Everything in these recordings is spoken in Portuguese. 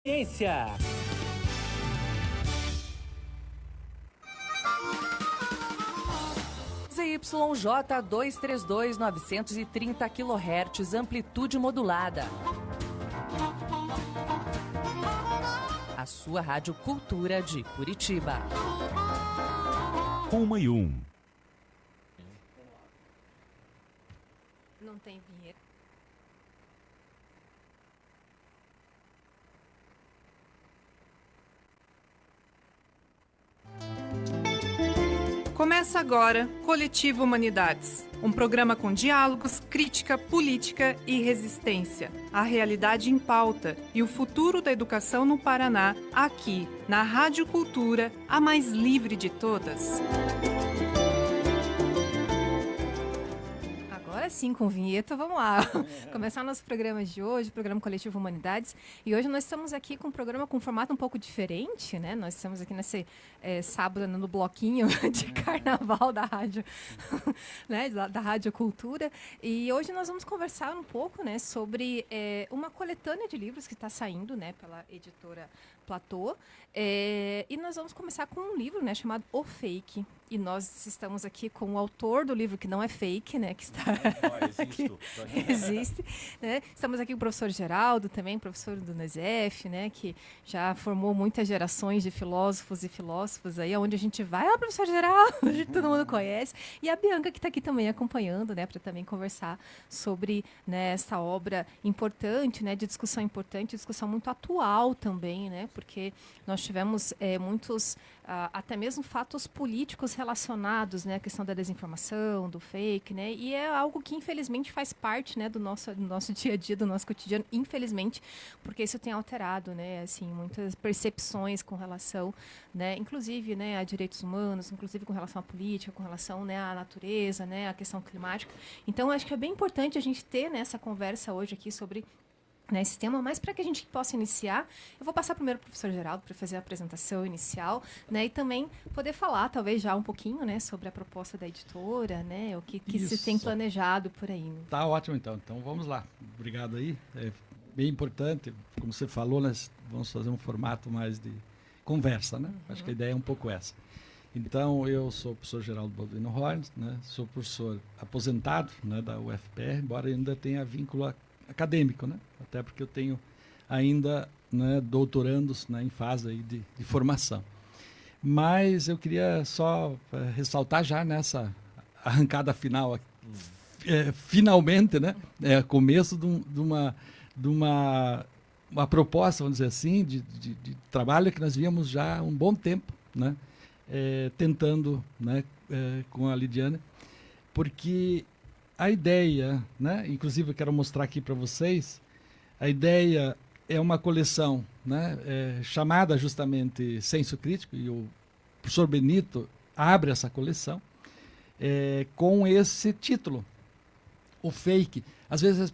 Ciência. ZYJ 232 930 kHz, amplitude modulada. A sua Rádio Cultura de Curitiba. Uma e um. Não tem vinheta. Começa agora Coletivo Humanidades, um programa com diálogos, crítica, política e resistência. A realidade em pauta e o futuro da educação no Paraná, aqui na Rádio Cultura, a mais livre de todas. Agora sim, com vinheta, vamos lá. Começar nosso programa de hoje, o programa Coletivo Humanidades. E hoje nós estamos aqui com um programa com um formato um pouco diferente, né? Nós estamos aqui nesse sábado no bloquinho de carnaval da rádio, né? Da Rádio Cultura. E hoje nós vamos conversar um pouco, né, sobre uma coletânea de livros que está saindo, né, pela editora Platô. E nós vamos começar com um livro, né, chamado O Fake. E nós estamos aqui com o autor do livro, que não é fake, né? Que está aqui, existe, né? Estamos aqui com o professor Geraldo, também professor do NESEF, né? Que já formou muitas gerações de filósofos e filósofas aí, onde a gente vai, professor Geraldo, todo mundo conhece. E a Bianca, que está aqui também acompanhando, né? Para também conversar sobre, né, essa obra importante, né? De discussão importante, discussão muito atual também, né? Porque nós tivemos muitos, até mesmo fatos políticos relacionados, né, à questão da desinformação, do fake, né, e é algo que infelizmente faz parte, né, do nosso dia a dia, do nosso cotidiano, infelizmente, porque isso tem alterado, né, assim, muitas percepções com relação, né, inclusive, né, a direitos humanos, inclusive com relação à política, com relação, né, à natureza, né, à questão climática. Então, acho que é bem importante a gente ter, né, essa conversa hoje aqui sobre, né, esse tema, mas para que a gente possa iniciar, eu vou passar primeiro para o professor Geraldo para fazer a apresentação inicial, né, e também poder falar, talvez, já um pouquinho, né, sobre a proposta da editora, né, o que se tem planejado por aí. Né? Tá ótimo, então. Então, vamos lá. Obrigado aí. É bem importante, como você falou, nós vamos fazer um formato mais de conversa, né? Acho que a ideia é um pouco essa. Então, eu sou o professor Geraldo Balduino Horns, né, sou professor aposentado, né, da UFPR, embora ainda tenha vínculo acadêmico, né? Até porque eu tenho ainda, né, doutorandos, né, em fase aí de formação. Mas eu queria só ressaltar já nessa arrancada final, finalmente, né, começo de uma proposta, vamos dizer assim, de trabalho que nós víamos já há um bom tempo, né, tentando, né, com a Lidiane, porque a ideia, né, inclusive eu quero mostrar aqui para vocês, a ideia é uma coleção, né, chamada justamente Senso Crítico, e o professor Benito abre essa coleção com esse título, O Fake. Às vezes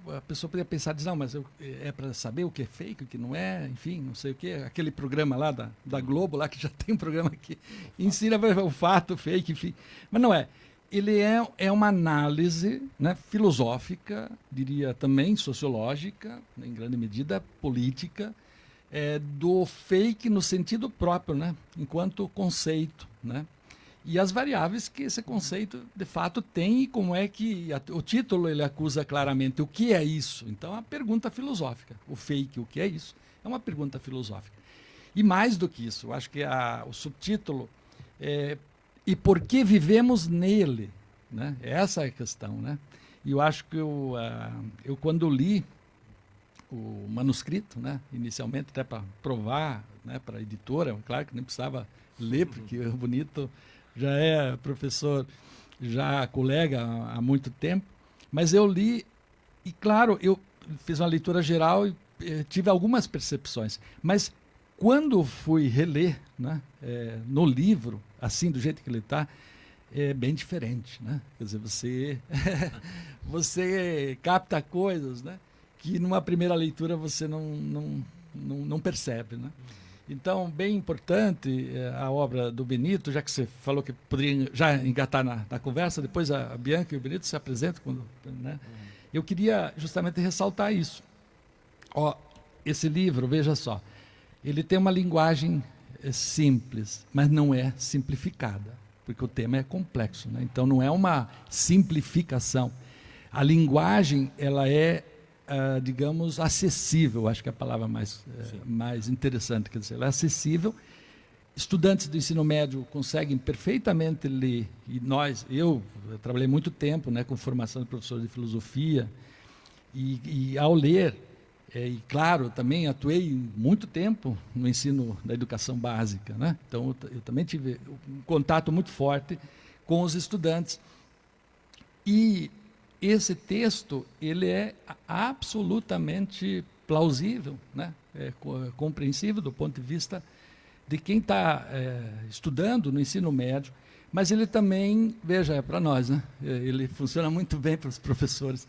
a pessoa poderia pensar, não, mas é para saber o que é fake, o que não é, enfim, não sei o que, aquele programa lá da Globo, lá que já tem um programa que ensina o fato, fake, enfim, mas não é. Ele é uma análise, né, filosófica, diria também sociológica, em grande medida política, do fake no sentido próprio, né, enquanto conceito, né, e as variáveis que esse conceito de fato tem e como é que o título ele acusa claramente o que é isso. Então, é uma pergunta filosófica. O fake, o que é isso? É uma pergunta filosófica. E mais do que isso, eu acho que o subtítulo e por que vivemos nele, né? Essa é a questão, né? E eu acho que eu quando li o manuscrito, né, inicialmente até para provar, né, para a editora, claro que nem precisava ler, porque o Bonito já é professor, já colega há muito tempo, mas eu li e, claro, eu fiz uma leitura geral e tive algumas percepções, mas quando fui reler, né, no livro, assim, do jeito que ele está, é bem diferente, né? Quer dizer, você capta coisas, né, que numa primeira leitura você não percebe, né? Então, bem importante a obra do Benito, já que você falou que poderia já engatar na conversa, depois a Bianca e o Benito se apresentam, né? Eu queria justamente ressaltar isso. Ó, esse livro, veja só, ele tem uma linguagem simples, mas não é simplificada, porque o tema é complexo, né? Então não é uma simplificação. A linguagem, ela é, digamos, acessível, acho que é a palavra mais interessante, quer dizer, ela é acessível. Estudantes do ensino médio conseguem perfeitamente ler, e eu trabalhei muito tempo, né, com formação de professor de filosofia, e ao ler, e claro, também atuei muito tempo no ensino da educação básica, né? Então eu também tive um contato muito forte com os estudantes. E esse texto, ele é absolutamente plausível, né? É compreensível do ponto de vista de quem está estudando no ensino médio, mas ele também, veja, é para nós, né? Ele funciona muito bem para os professores.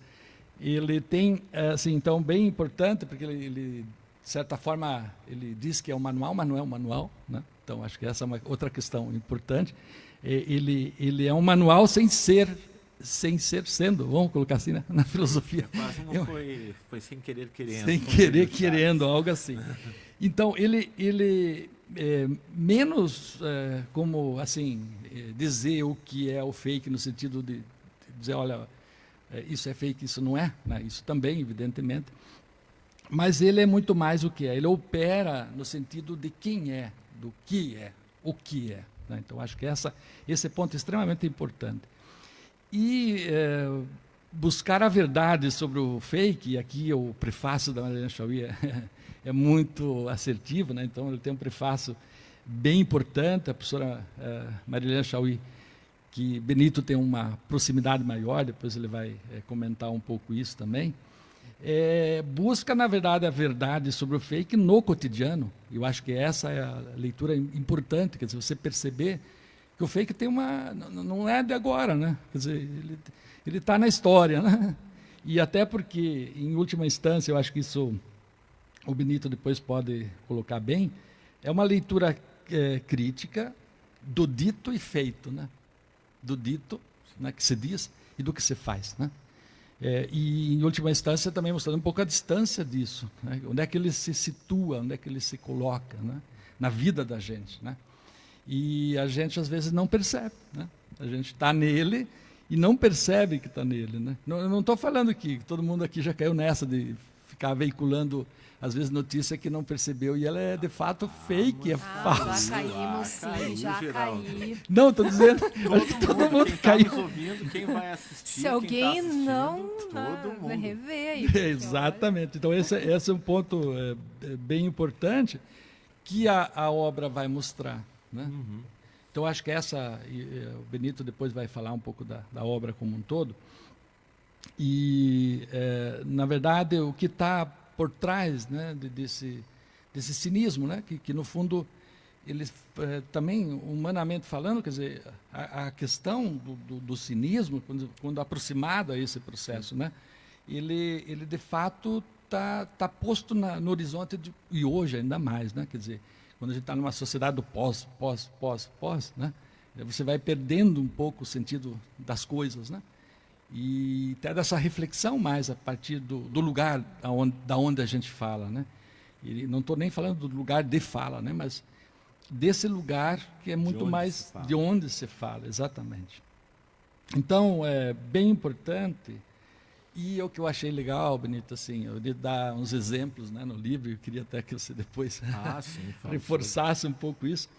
Ele tem, assim, então, bem importante, porque ele, de certa forma, ele diz que é um manual, mas não é um manual, né? Então, acho que essa é uma outra questão importante. Ele é um manual sem ser sendo, vamos colocar assim, né? Na filosofia. Quase não foi sem querer querendo. Sem querer querendo, algo assim. Então, ele menos como, assim, dizer o que é o fake, no sentido de dizer, olha, isso é fake, isso não é, né? Isso também, evidentemente. Mas ele é muito mais o que é. Ele opera no sentido de quem é, do que é, o que é, né? Então, acho que esse ponto é extremamente importante. E buscar a verdade sobre o fake, e aqui o prefácio da Marilene Chaui é muito assertivo, né? Então ele tem um prefácio bem importante, a professora Marilene Chaui, que Benito tem uma proximidade maior, depois ele vai comentar um pouco isso também, busca, na verdade, a verdade sobre o fake no cotidiano. Eu acho que essa é a leitura importante, quer dizer, você perceber que o fake tem não é de agora, né? Quer dizer, ele está na história, né? E até porque, em última instância, eu acho que isso o Benito depois pode colocar bem, é uma leitura crítica do dito e feito, né? Do dito, né, que se diz, e do que se faz, né? E, em última instância, também mostrando um pouco a distância disso, né? Onde é que ele se situa, onde é que ele se coloca, né? Na vida da gente, né? E a gente, às vezes, não percebe, né? A gente está nele e não percebe que está nele, né? Eu não estou falando que todo mundo aqui já caiu nessa de ficar veiculando, às vezes, notícia que não percebeu, e ela é, de fato, fake, é falsa. Já caímos, sim, já caí. Não, estou dizendo, todo mundo quem caiu. Tá nos ouvindo, quem vai assistir, Se alguém quem tá assistindo, todo vai mundo. rever aí. Exatamente. Então, esse é um ponto bem importante que a obra vai mostrar, né? Uhum. Então, acho que o Benito depois vai falar um pouco da obra como um todo. E, na verdade, o que está por trás, né, desse cinismo, né, que no fundo, ele também, humanamente falando, quer dizer, a questão do cinismo, quando aproximado a esse processo, né, ele de fato está posto no horizonte, e hoje ainda mais, né, quer dizer, quando a gente está numa sociedade do pós, né, você vai perdendo um pouco o sentido das coisas, né? E até dessa reflexão mais a partir do lugar da onde a gente fala, né? E não estou nem falando do lugar de fala, né? Mas desse lugar que é muito mais de onde se fala, exatamente. Então, é bem importante. E o que eu achei legal, Benito, assim, eu ia dar uns exemplos, né, no livro, eu queria até que você depois reforçasse um pouco isso,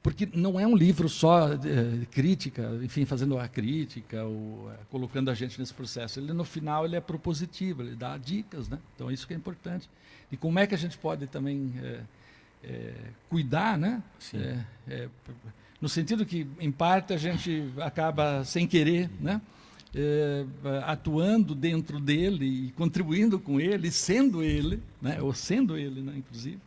porque não é um livro só de crítica, enfim, fazendo a crítica, ou colocando a gente nesse processo. Ele, no final, ele é propositivo, ele dá dicas, né? Então, isso que é importante. E como é que a gente pode também cuidar, né? No sentido que, em parte, a gente acaba sem querer, né? Atuando dentro dele e contribuindo com ele, sendo ele, né? Ou sendo ele, né? Inclusive.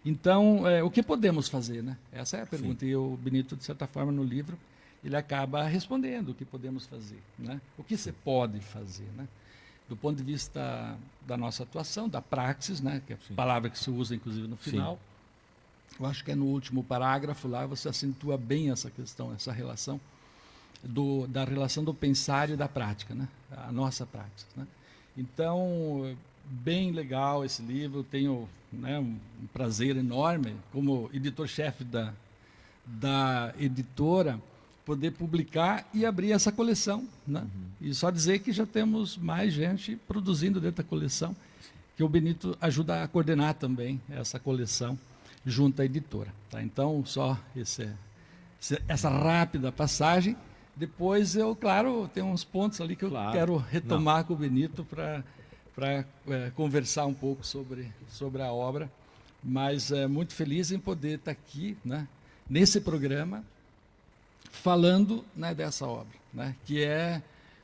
Então, o que podemos fazer, né? Essa é a pergunta. Sim. E o Benito, de certa forma, no livro, ele acaba respondendo o que podemos fazer, né? O que se pode fazer, né? Do ponto de vista da nossa atuação, da praxis, né? Que é a palavra que se usa, inclusive, no final. Sim. Eu acho que é no último parágrafo lá, você acentua bem essa questão, essa relação da relação do pensar e da prática, né? A nossa prática, né? Então, bem legal esse livro. Tenho, né, um prazer enorme, como editor-chefe da editora, poder publicar e abrir essa coleção, né? E só dizer que já temos mais gente produzindo dentro da coleção, que o Benito ajuda a coordenar também essa coleção junto à editora. Tá? Então, só essa rápida passagem. Depois eu, claro, tenho uns pontos ali que eu quero retomar com o Benito para conversar um pouco sobre a obra. Mas muito feliz em poder estar aqui, né, nesse programa, falando, né, dessa obra, né, que é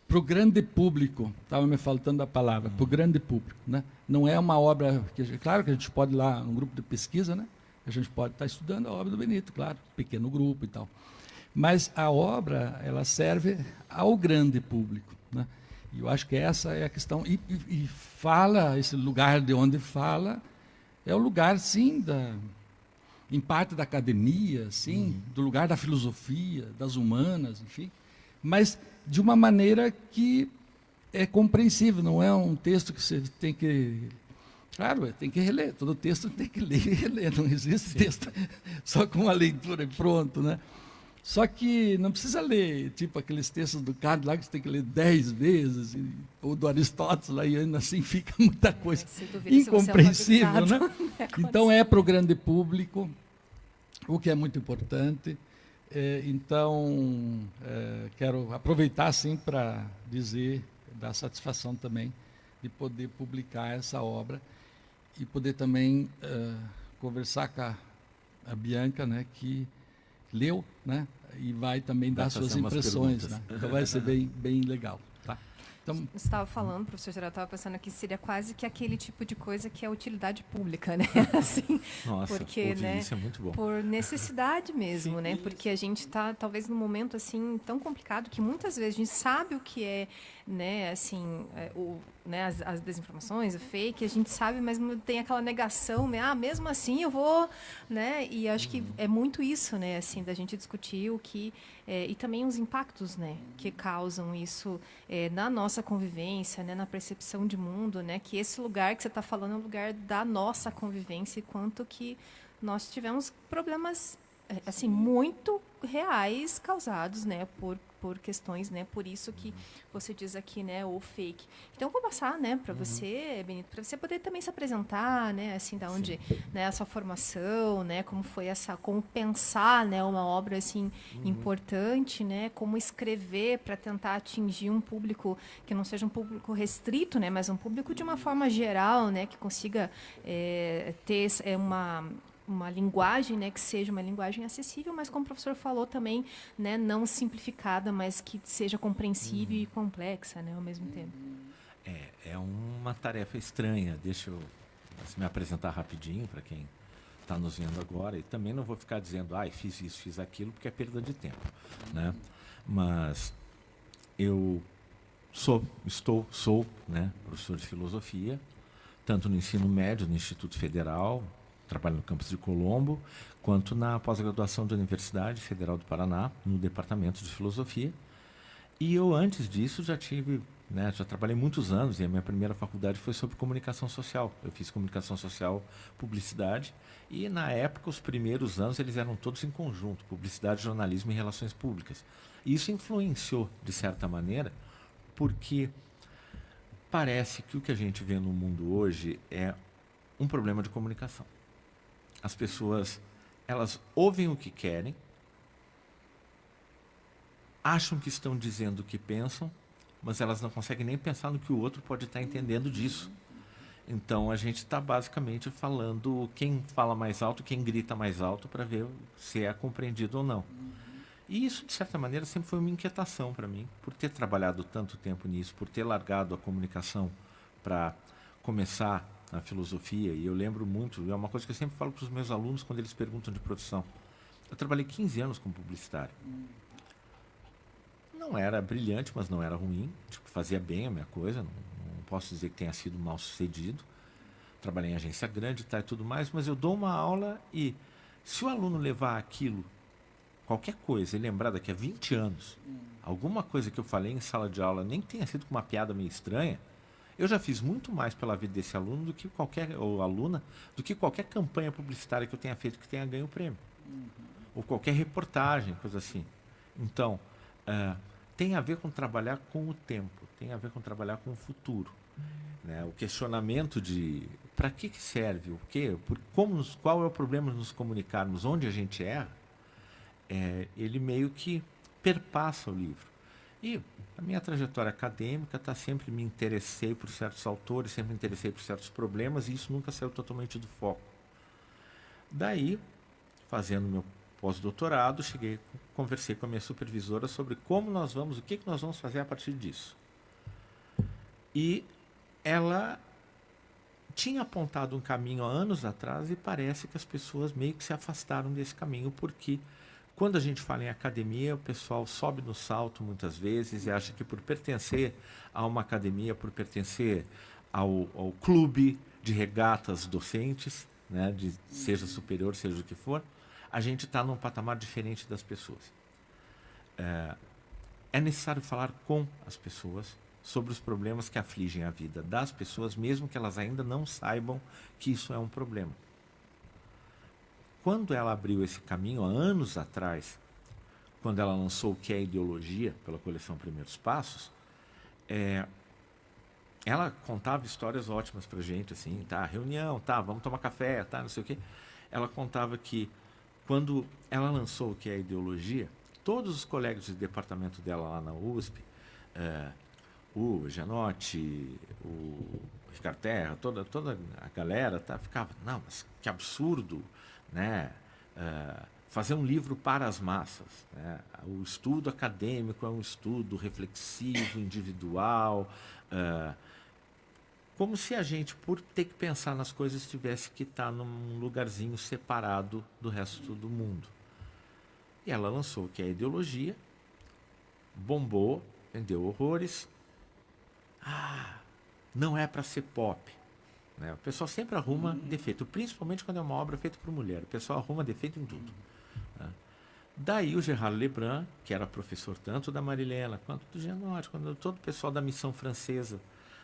para o grande público. Estava me faltando a palavra, para o grande público. Né? Não é uma obra claro que a gente pode ir lá num grupo de pesquisa, né? A gente pode estar estudando a obra do Benito, claro, pequeno grupo e tal. Mas a obra, ela serve ao grande público, né? E eu acho que essa é a questão. E fala, esse lugar de onde fala, é o lugar, sim, em parte da academia, sim, do lugar da filosofia, das humanas, enfim, mas de uma maneira que é compreensível, não é um texto que você tem que... Claro, tem que reler, todo texto tem que ler e reler, não existe texto só com uma leitura e pronto, né? Só que não precisa ler, tipo, aqueles textos do Kant lá que você tem que ler 10 vezes, ou do Aristóteles lá, e ainda assim fica muita coisa incompreensível, né? Então é para o grande público, o que é muito importante. Então, quero aproveitar, sim, para dizer, dar satisfação também de poder publicar essa obra e poder também conversar com a Bianca, né, que leu, né, e vai também dar suas impressões, né? Então vai ser bem legal. Tá? Então, você estava falando, professor Geraldo, estava pensando que seria quase que aquele tipo de coisa que é utilidade pública, né? Assim, nossa, porque, né, isso é muito bom. Por necessidade mesmo, né? Porque a gente está talvez num momento assim tão complicado que muitas vezes a gente sabe o que é, né, assim, né, as desinformações, o fake, a gente sabe, mas tem aquela negação, né? Ah, mesmo assim eu vou, né? E acho que é muito isso, né, assim, da gente discutir o que e também os impactos, né, que causam isso na nossa convivência, né, na percepção de mundo, né? Que esse lugar que você está falando é um lugar da nossa convivência e quanto que nós tivemos problemas assim muito reais causados, né, por questões, né, por isso que você diz aqui, né, o fake. Então eu vou passar, né, para você, Benito, para você poder também se apresentar, né, assim, da onde, né, a sua formação, né, como foi como pensar, né, uma obra assim importante, né, como escrever para tentar atingir um público que não seja um público restrito, né, mas um público de uma forma geral, né, que consiga ter uma linguagem, né, que seja uma linguagem acessível, mas como o professor falou também, né, não simplificada, mas que seja compreensível e complexa, né, ao mesmo tempo. É uma tarefa estranha. Deixa eu me apresentar rapidinho para quem está nos vendo agora, e também não vou ficar dizendo, fiz isso, fiz aquilo, porque é perda de tempo, né? Mas eu sou, né, professor de filosofia, tanto no ensino médio, no Instituto Federal, trabalho no campus de Colombo, quanto na pós-graduação da Universidade Federal do Paraná, no departamento de filosofia. E eu, antes disso, já trabalhei muitos anos, e a minha primeira faculdade foi sobre comunicação social. Eu fiz comunicação social, publicidade, e na época, os primeiros anos, eles eram todos em conjunto, publicidade, jornalismo e relações públicas. E isso influenciou, de certa maneira, porque parece que o que a gente vê no mundo hoje é um problema de comunicação. As pessoas, elas ouvem o que querem, acham que estão dizendo o que pensam, mas elas não conseguem nem pensar no que o outro pode estar entendendo disso. Então, a gente está basicamente falando quem fala mais alto, quem grita mais alto, para ver se é compreendido ou não. E isso, de certa maneira, sempre foi uma inquietação para mim, por ter trabalhado tanto tempo nisso, por ter largado a comunicação para começar na filosofia. E eu lembro muito, é uma coisa que eu sempre falo para os meus alunos quando eles perguntam de profissão. Eu trabalhei 15 anos como publicitário. Não era brilhante, mas não era ruim. Fazia bem a minha coisa, não posso dizer que tenha sido mal sucedido. Trabalhei em agência grande e tudo mais, mas eu dou uma aula e se o aluno levar aquilo, qualquer coisa, e lembrar daqui a 20 anos, alguma coisa que eu falei em sala de aula, nem que tenha sido com uma piada meio estranha, Eu já fiz muito mais pela vida desse aluno do que qualquer, ou aluna, do que qualquer campanha publicitária que eu tenha feito que tenha ganho o prêmio. Ou qualquer reportagem, coisa assim. Então, tem a ver com trabalhar com o tempo, tem a ver com trabalhar com o futuro. Né? O questionamento de para que serve, o quê, qual é o problema de nos comunicarmos, onde a gente erra, ele meio que perpassa o livro. E a minha trajetória acadêmica sempre me interessei por certos autores, sempre me interessei por certos problemas, e isso nunca saiu totalmente do foco. Daí, fazendo meu pós-doutorado, conversei com a minha supervisora sobre o que nós vamos fazer a partir disso. E ela tinha apontado um caminho há anos atrás e parece que as pessoas meio que se afastaram desse caminho, porque quando a gente fala em academia, o pessoal sobe no salto muitas vezes e acha que por pertencer a uma academia, por pertencer ao clube de regatas docentes, né, seja superior, seja o que for, a gente está num patamar diferente das pessoas. É necessário falar com as pessoas sobre os problemas que afligem a vida das pessoas, mesmo que elas ainda não saibam que isso é um problema. Quando ela abriu esse caminho, há anos atrás, quando ela lançou o que é ideologia, pela coleção Primeiros Passos, ela contava histórias ótimas para a gente, assim, reunião, vamos tomar café, não sei o quê. Ela contava que, quando ela lançou o que é ideologia, todos os colegas de departamento dela lá na USP, o Gianotti, o Ricardo Terra, toda a galera ficava, não, mas que absurdo, né? Fazer um livro para as massas, né? O estudo acadêmico é um estudo reflexivo, individual, como se a gente, por ter que pensar nas coisas, tivesse que estar num lugarzinho separado do resto do mundo. E ela lançou o que é ideologia, bombou, vendeu horrores. Não é para ser pop. Né? O pessoal sempre arruma defeito, principalmente quando é uma obra feita por mulher. O pessoal arruma defeito em tudo. Né? Daí o Gerard Lebrun, que era professor tanto da Marilena quanto do Gianotti, quando todo o pessoal da missão francesa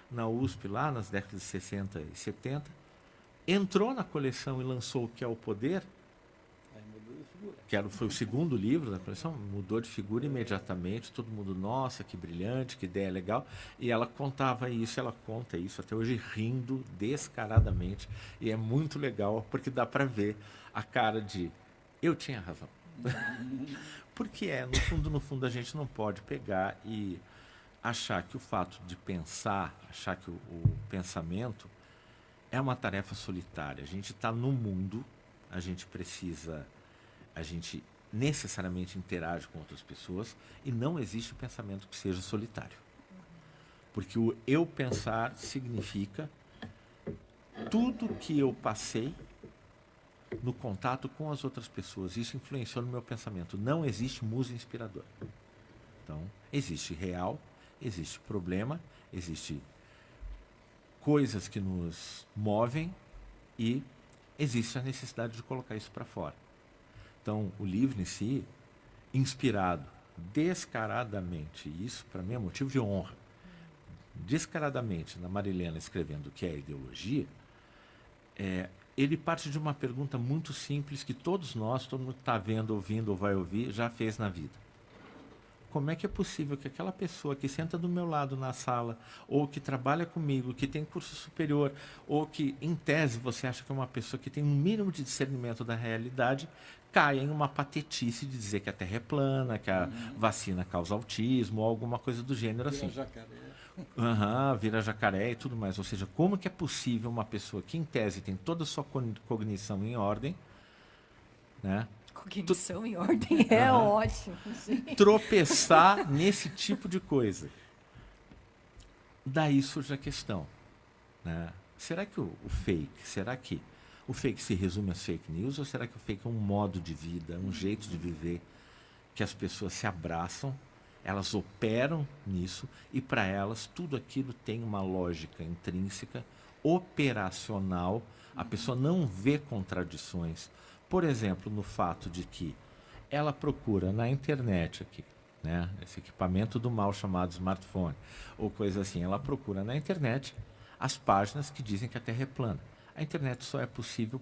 na USP, lá nas décadas de 60 e 70, entrou na coleção e lançou O que é o Poder, foi o segundo livro da coleção, mudou de figura imediatamente, todo mundo, nossa, que brilhante, que ideia legal, e ela conta isso até hoje rindo descaradamente, e é muito legal, porque dá para ver a cara de, eu tinha razão. Porque no fundo a gente não pode pegar e achar que o fato de pensar, achar que o pensamento é uma tarefa solitária. A gente está no mundo, a gente necessariamente interage com outras pessoas e não existe pensamento que seja solitário. Porque o eu pensar significa tudo que eu passei no contato com as outras pessoas. Isso influenciou no meu pensamento. Não existe musa inspiradora. Então, existe real, existe problema, existe coisas que nos movem e existe a necessidade de colocar isso para fora. Então, o livro em si, inspirado descaradamente, isso para mim é motivo de honra, descaradamente na Marilena escrevendo o que é ideologia, ele parte de uma pergunta muito simples que todo mundo que está vendo, ouvindo ou vai ouvir, já fez na vida. Como é que é possível que aquela pessoa que senta do meu lado na sala, ou que trabalha comigo, que tem curso superior, ou que, em tese, você acha que é uma pessoa que tem um mínimo de discernimento da realidade, caia em uma patetice de dizer que a Terra é plana, que a vacina causa autismo, ou alguma coisa do gênero assim. Vira jacaré. Vira jacaré e tudo mais. Ou seja, como que é possível uma pessoa que, em tese, tem toda a sua cognição em ordem, né? Cognição em ordem é ótimo. Tropeçar nesse tipo de coisa. Daí surge a questão, né? Será que o fake se resume às fake news, ou será que o fake é um modo de vida, um jeito de viver, que as pessoas se abraçam, elas operam nisso, e para elas tudo aquilo tem uma lógica intrínseca, operacional, a pessoa não vê contradições. Por exemplo, no fato de que ela procura na internet aqui, né? Esse equipamento do mal chamado smartphone, ou coisa assim. Ela procura na internet as páginas que dizem que a Terra é plana. A internet só é possível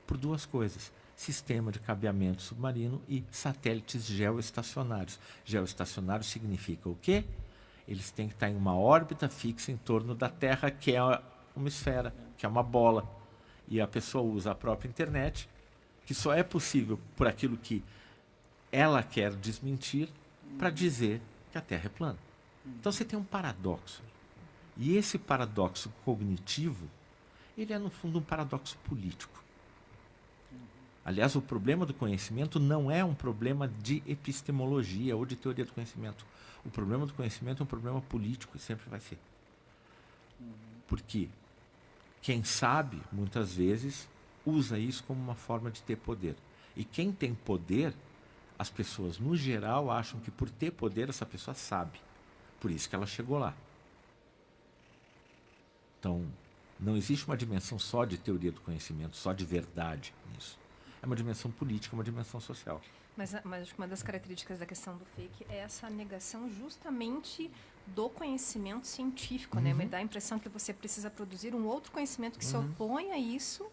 por duas coisas: sistema de cabeamento submarino e satélites geoestacionários. Geoestacionário significa o quê? Eles têm que estar em uma órbita fixa em torno da Terra, que é uma esfera, que é uma bola. E a pessoa usa a própria internet, que só é possível por aquilo que ela quer desmentir, para dizer que a Terra é plana. Então você tem um paradoxo. E esse paradoxo cognitivo, ele é, no fundo, um paradoxo político. Aliás, o problema do conhecimento não é um problema de epistemologia ou de teoria do conhecimento. O problema do conhecimento é um problema político e sempre vai ser. Porque quem sabe, muitas vezes, usa isso como uma forma de ter poder. E quem tem poder, as pessoas, no geral, acham que por ter poder, essa pessoa sabe. Por isso que ela chegou lá. Então, não existe uma dimensão só de teoria do conhecimento, só de verdade nisso. É uma dimensão política, uma dimensão social. Mas acho que uma das características da questão do fake é essa negação justamente do conhecimento científico, né? Me dá a impressão que você precisa produzir um outro conhecimento que se opõe a isso,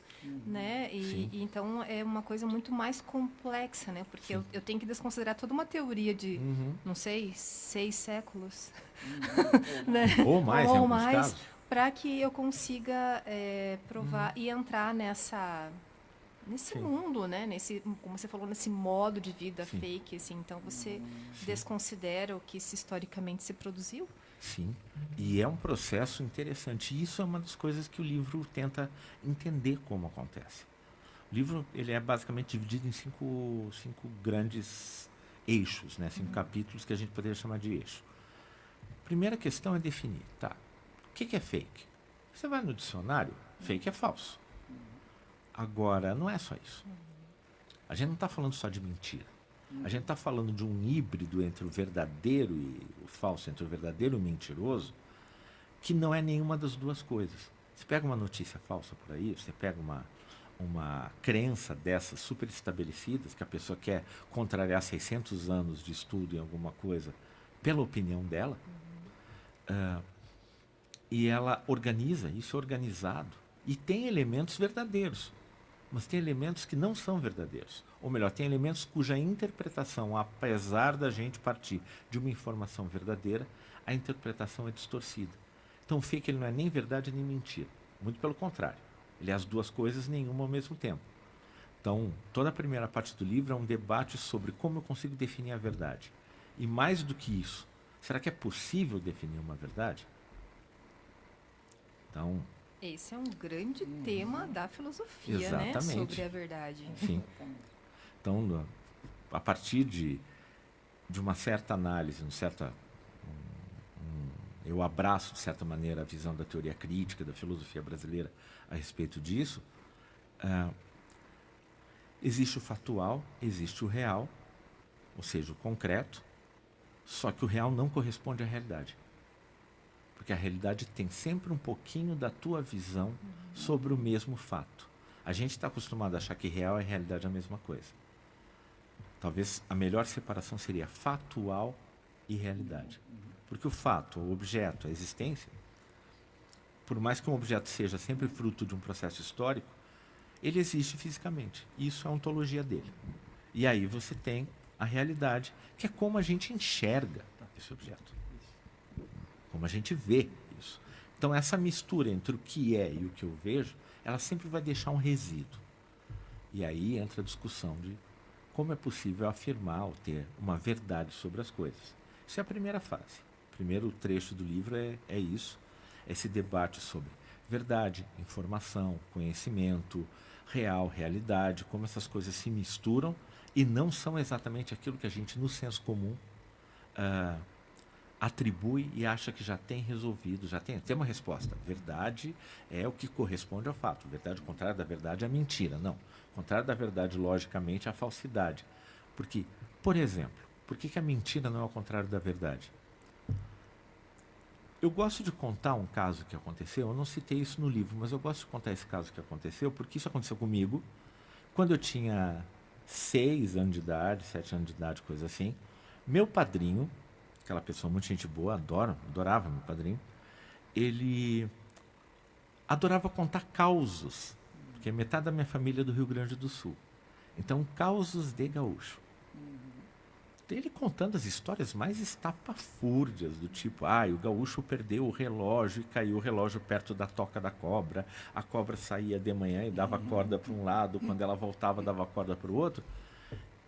né? E então é uma coisa muito mais complexa, né? Porque eu tenho que desconsiderar toda uma teoria de, não sei, 6 séculos, né? Ou mais, em ou alguns mais, casos. para que eu consiga provar e entrar nesse mundo, né? Nesse, como você falou, nesse modo de vida fake, assim. Então você desconsidera o que historicamente se produziu? Sim. E é um processo interessante. E isso é uma das coisas que o livro tenta entender como acontece. O livro, ele é basicamente dividido em cinco grandes eixos, né? 5 capítulos que a gente poderia chamar de eixo. A primeira questão é definir, tá? O que é fake? Você vai no dicionário, fake é falso. Agora, não é só isso. A gente não está falando só de mentira. A gente está falando de um híbrido entre o verdadeiro e o falso, entre o verdadeiro e o mentiroso, que não é nenhuma das duas coisas. Você pega uma notícia falsa por aí, você pega uma crença dessas super estabelecidas, que a pessoa quer contrariar 600 anos de estudo em alguma coisa, pela opinião dela, e ela organiza, isso é organizado, e tem elementos verdadeiros. Mas tem elementos que não são verdadeiros. Ou melhor, tem elementos cuja interpretação, apesar da gente partir de uma informação verdadeira, a interpretação é distorcida. Então o fake ele não é nem verdade nem mentira. Muito pelo contrário. Ele é as duas coisas, nenhuma ao mesmo tempo. Então, toda a primeira parte do livro é um debate sobre como eu consigo definir a verdade. E mais do que isso, será que é possível definir uma verdade? Então, esse é um grande tema da filosofia, exatamente, né? Sobre a verdade. Sim. Então, a partir de uma certa análise, eu abraço, de certa maneira, a visão da teoria crítica, da filosofia brasileira a respeito disso. Existe o factual, existe o real, ou seja, o concreto, só que o real não corresponde à realidade. Porque a realidade tem sempre um pouquinho da tua visão sobre o mesmo fato. A gente está acostumado a achar que real e realidade é a mesma coisa. Talvez a melhor separação seria factual e realidade. Porque o fato, o objeto, a existência, por mais que um objeto seja sempre fruto de um processo histórico, ele existe fisicamente. Isso é a ontologia dele. E aí você tem a realidade, que é como a gente enxerga esse objeto. Como a gente vê isso. Então, essa mistura entre o que é e o que eu vejo, ela sempre vai deixar um resíduo. E aí entra a discussão de como é possível afirmar ou ter uma verdade sobre as coisas. Isso é a primeira fase. O primeiro trecho do livro é isso, esse debate sobre verdade, informação, conhecimento, real, realidade, como essas coisas se misturam e não são exatamente aquilo que a gente, no senso comum, atribui e acha que já tem resolvido, já tem uma resposta. Verdade é o que corresponde ao fato. Verdade, o contrário da verdade é a mentira. Não. O contrário da verdade, logicamente, é a falsidade. Porque, por exemplo, por que a mentira não é o contrário da verdade? Eu gosto de contar um caso que aconteceu, eu não citei isso no livro, mas eu gosto de contar esse caso que aconteceu, porque isso aconteceu comigo quando eu tinha 6 anos de idade, 7 anos de idade, coisa assim. Meu padrinho, aquela pessoa muito gente boa, adorava meu padrinho, ele adorava contar causos, porque metade da minha família é do Rio Grande do Sul. Então, causos de gaúcho. Ele contando as histórias mais estapafúrdias, do tipo, o gaúcho perdeu o relógio e caiu o relógio perto da toca da cobra, a cobra saía de manhã e dava corda para um lado, quando ela voltava dava corda para o outro,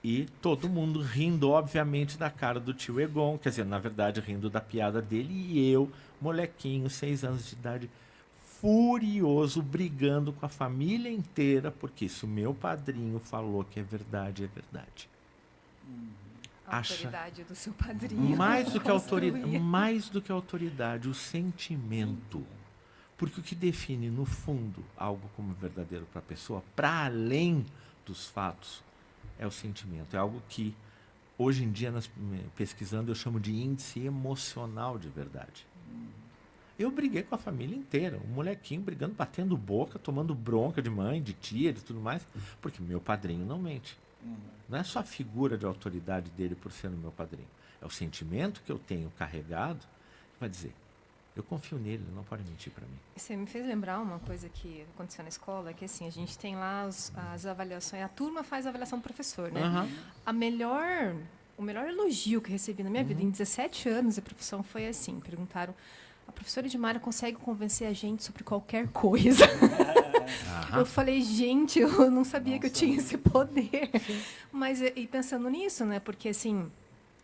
e todo mundo rindo, obviamente, da cara do tio Egon, quer dizer, na verdade, rindo da piada dele, e eu, molequinho, 6 anos de idade, furioso, brigando com a família inteira, porque se o meu padrinho falou que é verdade, é verdade. A autoridade do seu padrinho. Mais do que construir. autoridade, o sentimento. Porque o que define, no fundo, algo como verdadeiro para a pessoa, para além dos fatos, é o sentimento. É algo que, hoje em dia, pesquisando, eu chamo de índice emocional de verdade. Eu briguei com a família inteira, um molequinho brigando, batendo boca, tomando bronca de mãe, de tia, de tudo mais, porque meu padrinho não mente. Não é só a figura de autoridade dele por ser meu padrinho. É o sentimento que eu tenho carregado que vai dizer, eu confio nele, ele não pode mentir para mim. Você me fez lembrar uma coisa que aconteceu na escola, que assim, a gente tem lá as avaliações, a turma faz a avaliação do professor, né? O melhor elogio que eu recebi na minha vida, em 17 anos de profissão, foi assim, perguntaram, a professora Edmara consegue convencer a gente sobre qualquer coisa. Eu falei, gente, eu não sabia que eu tinha esse poder. Mas, e pensando nisso, né? Porque, assim,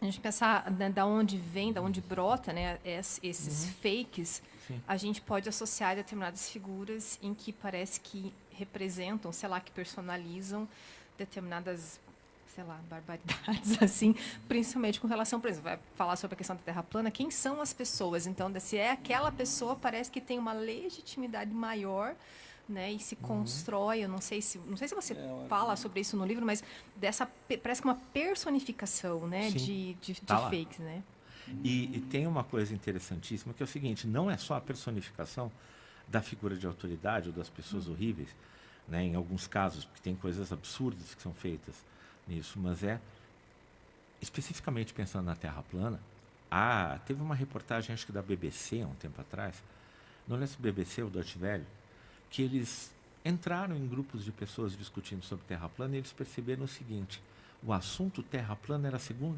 a gente pensar da onde vem, da onde brota, né? Esses fakes, a gente pode associar determinadas figuras em que parece que representam, sei lá, que personalizam determinadas, sei lá, barbaridades, assim, principalmente com relação, por exemplo, vai falar sobre a questão da Terra plana, quem são as pessoas? Então, se é aquela pessoa, parece que tem uma legitimidade maior, né, e se constrói, eu não sei se você fala sobre isso no livro, mas parece que uma personificação, né, de fakes, né? E tem uma coisa interessantíssima, que é o seguinte, não é só a personificação da figura de autoridade ou das pessoas horríveis, né, em alguns casos, porque tem coisas absurdas que são feitas nisso, mas especificamente pensando na Terra plana, teve uma reportagem, acho que da BBC, há um tempo atrás, não lembro se o BBC ou o Deutsche Welle, que eles entraram em grupos de pessoas discutindo sobre Terra plana e eles perceberam o seguinte, o assunto Terra plana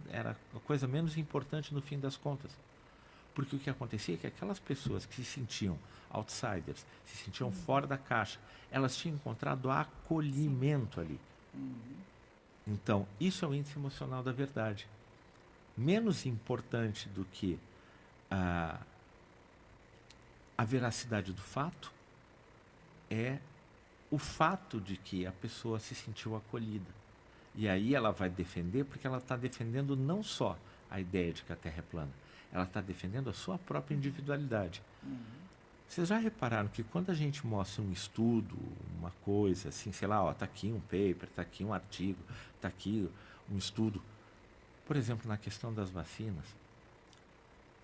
era a coisa menos importante no fim das contas. Porque o que acontecia é que aquelas pessoas que se sentiam outsiders, se sentiam fora da caixa, elas tinham encontrado acolhimento ali. Então, isso é o índice emocional da verdade. Menos importante do que a veracidade do fato é o fato de que a pessoa se sentiu acolhida. E aí ela vai defender, porque ela está defendendo não só a ideia de que a Terra é plana, ela está defendendo a sua própria individualidade. Vocês já repararam que quando a gente mostra um estudo, uma coisa assim, sei lá, está aqui um paper, está aqui um artigo, está aqui um estudo, por exemplo, na questão das vacinas,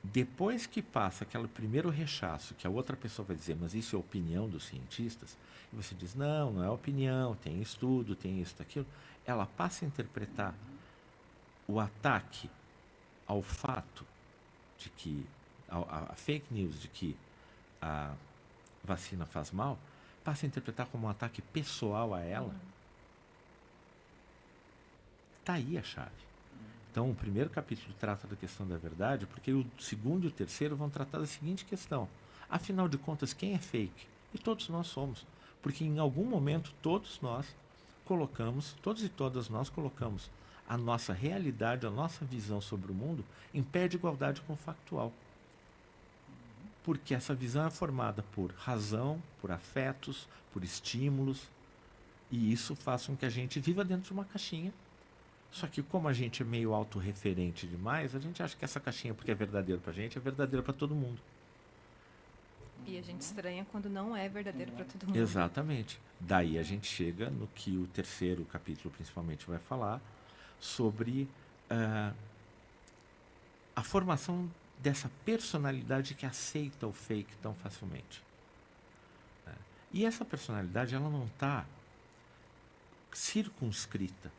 depois que passa aquele primeiro rechaço, que a outra pessoa vai dizer, mas isso é opinião dos cientistas, e você diz, não é opinião, tem estudo, tem isso, aquilo, ela passa a interpretar o ataque ao fato de que, a fake news de que a vacina faz mal, passa a interpretar como um ataque pessoal a ela. Está aí a chave. Então, o primeiro capítulo trata da questão da verdade, porque o segundo e o terceiro vão tratar da seguinte questão. Afinal de contas, quem é fake? E todos nós somos. Porque em algum momento, todos e todas nós colocamos a nossa realidade, a nossa visão sobre o mundo em pé de igualdade com o factual. Porque essa visão é formada por razão, por afetos, por estímulos, e isso faz com que a gente viva dentro de uma caixinha. Só que como a gente é meio autorreferente demais, a gente acha que essa caixinha, porque é verdadeiro para a gente, é verdadeiro para todo mundo. E a gente estranha quando não é verdadeiro para todo mundo. Exatamente. Daí a gente chega no que o terceiro capítulo principalmente vai falar, sobre a formação dessa personalidade que aceita o fake tão facilmente. E essa personalidade, ela não está circunscrita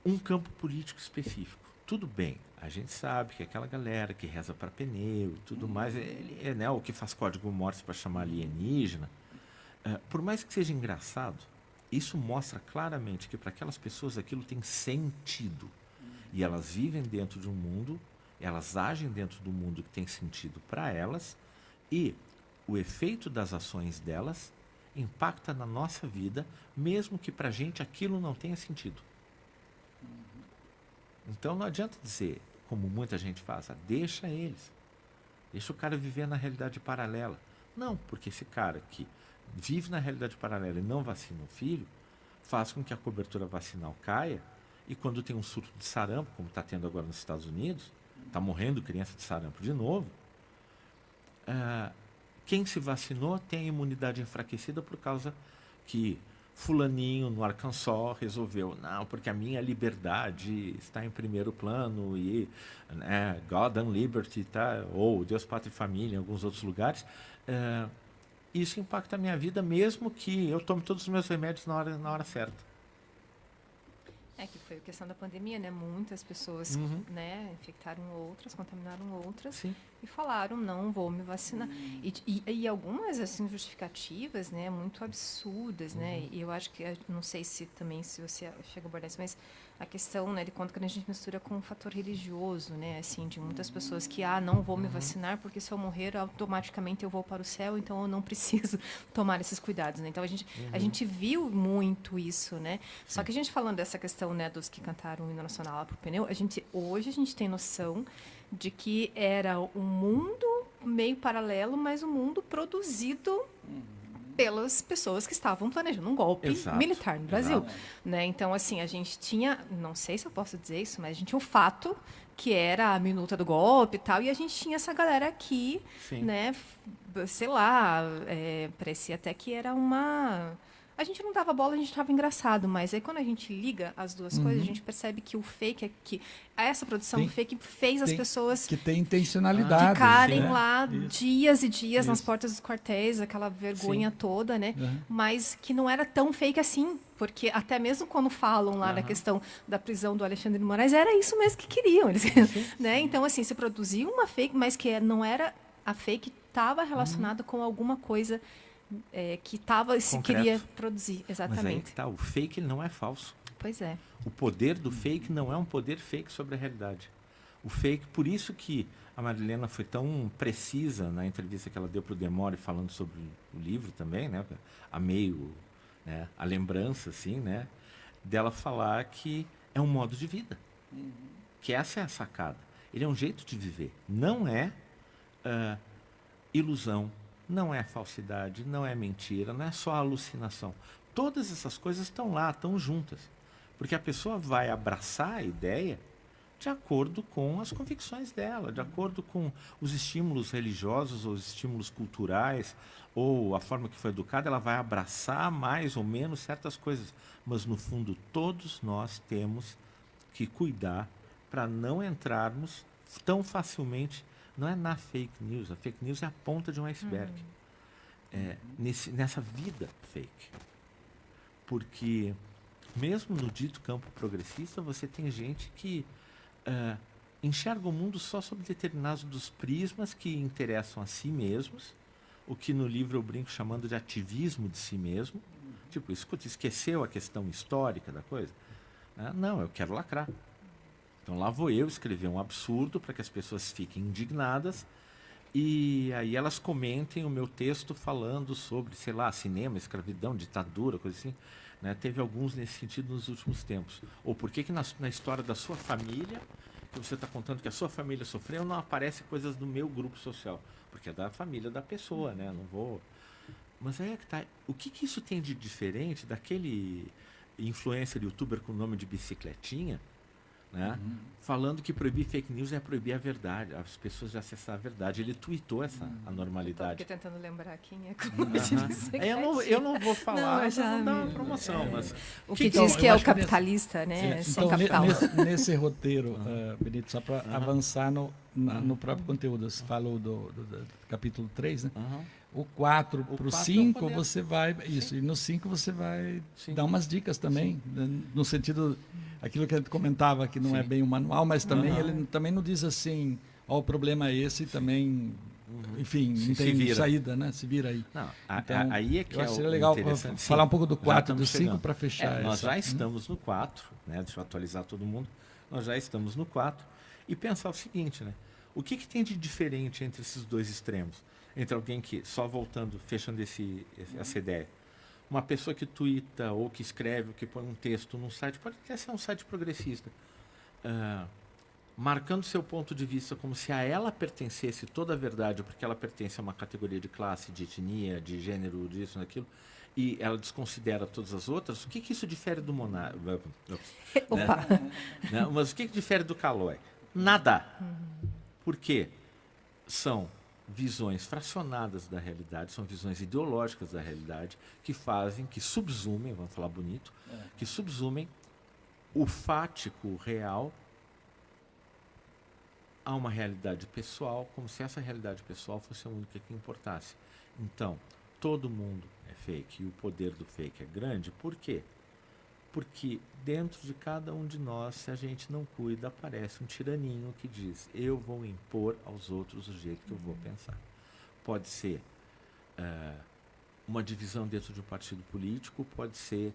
um campo político específico. Tudo bem, a gente sabe que aquela galera que reza para pneu e tudo mais, né, o que faz código Morse para chamar alienígena, por mais que seja engraçado, isso mostra claramente que para aquelas pessoas aquilo tem sentido. E elas vivem dentro de um mundo, elas agem dentro do mundo que tem sentido para elas, e o efeito das ações delas impacta na nossa vida, mesmo que para a gente aquilo não tenha sentido. Então não adianta dizer, como muita gente faz, deixa eles. Deixa o cara viver na realidade paralela. Não, porque esse cara que vive na realidade paralela e não vacina o filho, faz com que a cobertura vacinal caia, e quando tem um surto de sarampo, como está tendo agora nos Estados Unidos, está morrendo criança de sarampo de novo, quem se vacinou tem a imunidade enfraquecida por causa que fulaninho no Arkansas resolveu, não, porque a minha liberdade está em primeiro plano e God and Liberty, tá? Ou Deus, Pátria e Família em alguns outros lugares, isso impacta a minha vida mesmo que eu tome todos os meus remédios na hora certa. Que foi a questão da pandemia, né? Muitas pessoas, né, infectaram outras, contaminaram outras. Sim. E falaram, não vou me vacinar. E algumas, assim, justificativas, né, muito absurdas, né? E eu acho que, não sei se você chega a abordar isso, mas a questão, né, de quanto que a gente mistura com o fator religioso, né? Assim, de muitas pessoas que, não vou me vacinar porque se eu morrer, automaticamente eu vou para o céu, então eu não preciso tomar esses cuidados, né? Então a gente viu muito isso, né? Sim. Só que a gente falando dessa questão, né, dos que cantaram o hino nacional lá pro pneu, hoje a gente tem noção de que era um mundo meio paralelo, mas um mundo produzido pelas pessoas que estavam planejando um golpe militar no Brasil. Né? Então, assim, a gente tinha, não sei se eu posso dizer isso, mas a gente tinha o fato que era a minuta do golpe e tal, e a gente tinha essa galera aqui, né, sei lá, parecia até que era uma... A gente não dava bola, a gente estava engraçado, mas aí quando a gente liga as duas coisas, a gente percebe que o fake, essa produção fake fez as pessoas que tem intencionalidade, ficarem né? lá dias e dias nas portas dos quartéis, aquela vergonha toda, né? Mas que não era tão fake assim, porque até mesmo quando falam lá na questão da prisão do Alexandre de Moraes, era isso mesmo que queriam, eles, né? Então, assim, se produziu uma fake, mas que não era a fake, estava relacionada com alguma coisa que se queria produzir, exatamente. Mas aí que tá, o fake não é falso. Pois é. O poder do fake não é um poder fake sobre a realidade. O fake, por isso que a Marilena foi tão precisa na entrevista que ela deu para o Demore falando sobre o livro também, né? Amei a lembrança, assim, né? Dela falar que é um modo de vida. Que essa é a sacada. Ele é um jeito de viver. Não é ilusão. Não é falsidade, não é mentira, não é só alucinação. Todas essas coisas estão lá, estão juntas. Porque a pessoa vai abraçar a ideia de acordo com as convicções dela, de acordo com os estímulos religiosos ou os estímulos culturais, ou a forma que foi educada, ela vai abraçar mais ou menos certas coisas. Mas, no fundo, todos nós temos que cuidar para não entrarmos tão facilmente. Não é na fake news. A fake news é a ponta de um iceberg. Nessa vida fake. Porque, mesmo no dito campo progressista, você tem gente que enxerga o mundo só sob determinados dos prismas que interessam a si mesmos, o que no livro eu brinco chamando de ativismo de si mesmo. Tipo, esqueceu a questão histórica da coisa? Não, eu quero lacrar. Então lá vou eu escrever um absurdo para que as pessoas fiquem indignadas e aí elas comentem o meu texto falando sobre, sei lá, cinema, escravidão, ditadura, coisa assim. Né? Teve alguns nesse sentido nos últimos tempos. Ou por que na história da sua família, que você está contando que a sua família sofreu, não aparece coisas do meu grupo social? Porque é da família da pessoa, né? Não vou... Mas aí é que tá. O que isso tem de diferente daquele influencer youtuber com o nome de Bicicletinha, né? Falando que proibir fake news é proibir a verdade, as pessoas de acessar a verdade. Ele tweetou essa anormalidade. Estou tentando lembrar quem é como eu não vou falar, não dá uma promoção. Mas o que diz que é o capitalista, né? Sem capital. Nesse roteiro, Benito, só para avançar no próprio conteúdo, você falou do capítulo 3, né? O 4 para o 5 você vai... Isso, e no 5 você vai dar umas dicas também, no sentido aquilo que a gente comentava, que não é Sim. bem um manual, mas também Não. ele também não diz assim, ó, o problema é esse, também, enfim, não Se tem vira. saída, né? Se vira aí. Não, Então, aí é que eu é acho que o seria legal interessante. falar Sim, um pouco do já 4 e do estamos 5 chegando. para fechar Nós essa. já estamos no 4, né? Deixa eu atualizar todo mundo. Nós já estamos no 4 e pensar o seguinte, né? O que tem de diferente entre esses dois extremos? Entre alguém que, só voltando, fechando essa ideia, uma pessoa que tuita ou que escreve ou que põe um texto num site, pode até ser um site progressista, marcando seu ponto de vista como se a ela pertencesse toda a verdade, porque ela pertence a uma categoria de classe, de etnia, de gênero, disso, daquilo, e ela desconsidera todas as outras, o que isso difere do monarca? Opa. Né? Mas o que difere do Calói? Nada. Por quê? São visões fracionadas da realidade, são visões ideológicas da realidade que fazem, que subsumem, vamos falar bonito, que subsumem o fático, o real, a uma realidade pessoal, como se essa realidade pessoal fosse a única que importasse. Então, todo mundo é fake e o poder do fake é grande. Por quê? Porque dentro de cada um de nós, se a gente não cuida, aparece um tiraninho que diz: eu vou impor aos outros o jeito que eu vou pensar. Pode ser uma divisão dentro de um partido político, pode ser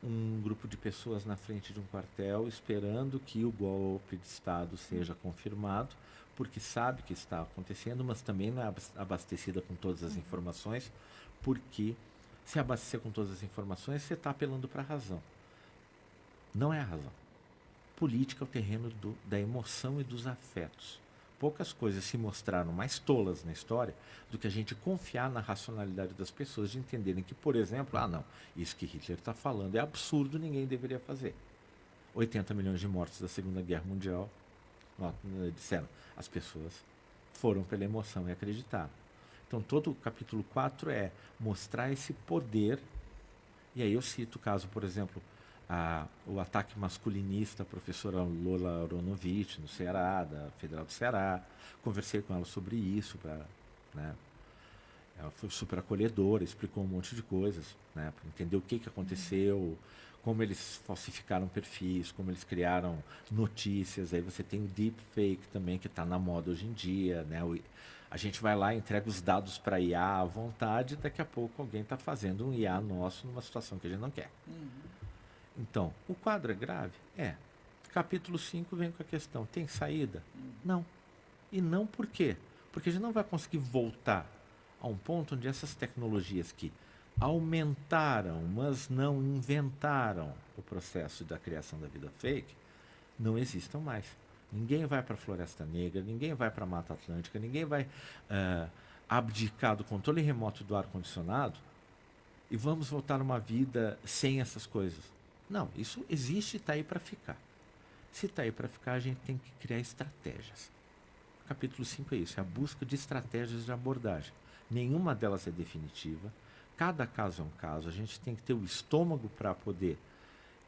um grupo de pessoas na frente de um quartel esperando que o golpe de Estado seja confirmado, porque sabe que está acontecendo, mas também não é abastecida com todas as informações, porque se abastecer com todas as informações, você está apelando para a razão. Não é a razão. Política é o terreno da emoção e dos afetos. Poucas coisas se mostraram mais tolas na história do que a gente confiar na racionalidade das pessoas, de entenderem que, por exemplo, não, isso que Hitler está falando é absurdo, ninguém deveria fazer. 80 milhões de mortos da Segunda Guerra Mundial, disseram, as pessoas foram pela emoção e acreditaram. Então, todo o capítulo 4 é mostrar esse poder, e aí eu cito o caso, por exemplo, o ataque masculinista à professora Lola Aronovitch, no Ceará, da Federal do Ceará. Conversei com ela sobre isso, né? Ela foi super acolhedora, explicou um monte de coisas, né, para entender o que aconteceu, como eles falsificaram perfis, como eles criaram notícias. Aí você tem o deepfake também, que está na moda hoje em dia, né? A gente vai lá, entrega os dados para IA à vontade, daqui a pouco alguém está fazendo um IA nosso numa situação que a gente não quer. Então, o quadro é grave? É. Capítulo 5 vem com a questão, tem saída? Não. E não por quê? Porque a gente não vai conseguir voltar a um ponto onde essas tecnologias que aumentaram, mas não inventaram o processo da criação da vida fake, não existam mais. Ninguém vai para a Floresta Negra, ninguém vai para a Mata Atlântica, ninguém vai abdicar do controle remoto do ar-condicionado e vamos voltar a uma vida sem essas coisas. Não, isso existe e está aí para ficar. Se está aí para ficar, a gente tem que criar estratégias. O capítulo 5 é isso, é a busca de estratégias de abordagem. Nenhuma delas é definitiva, cada caso é um caso, a gente tem que ter o estômago para poder,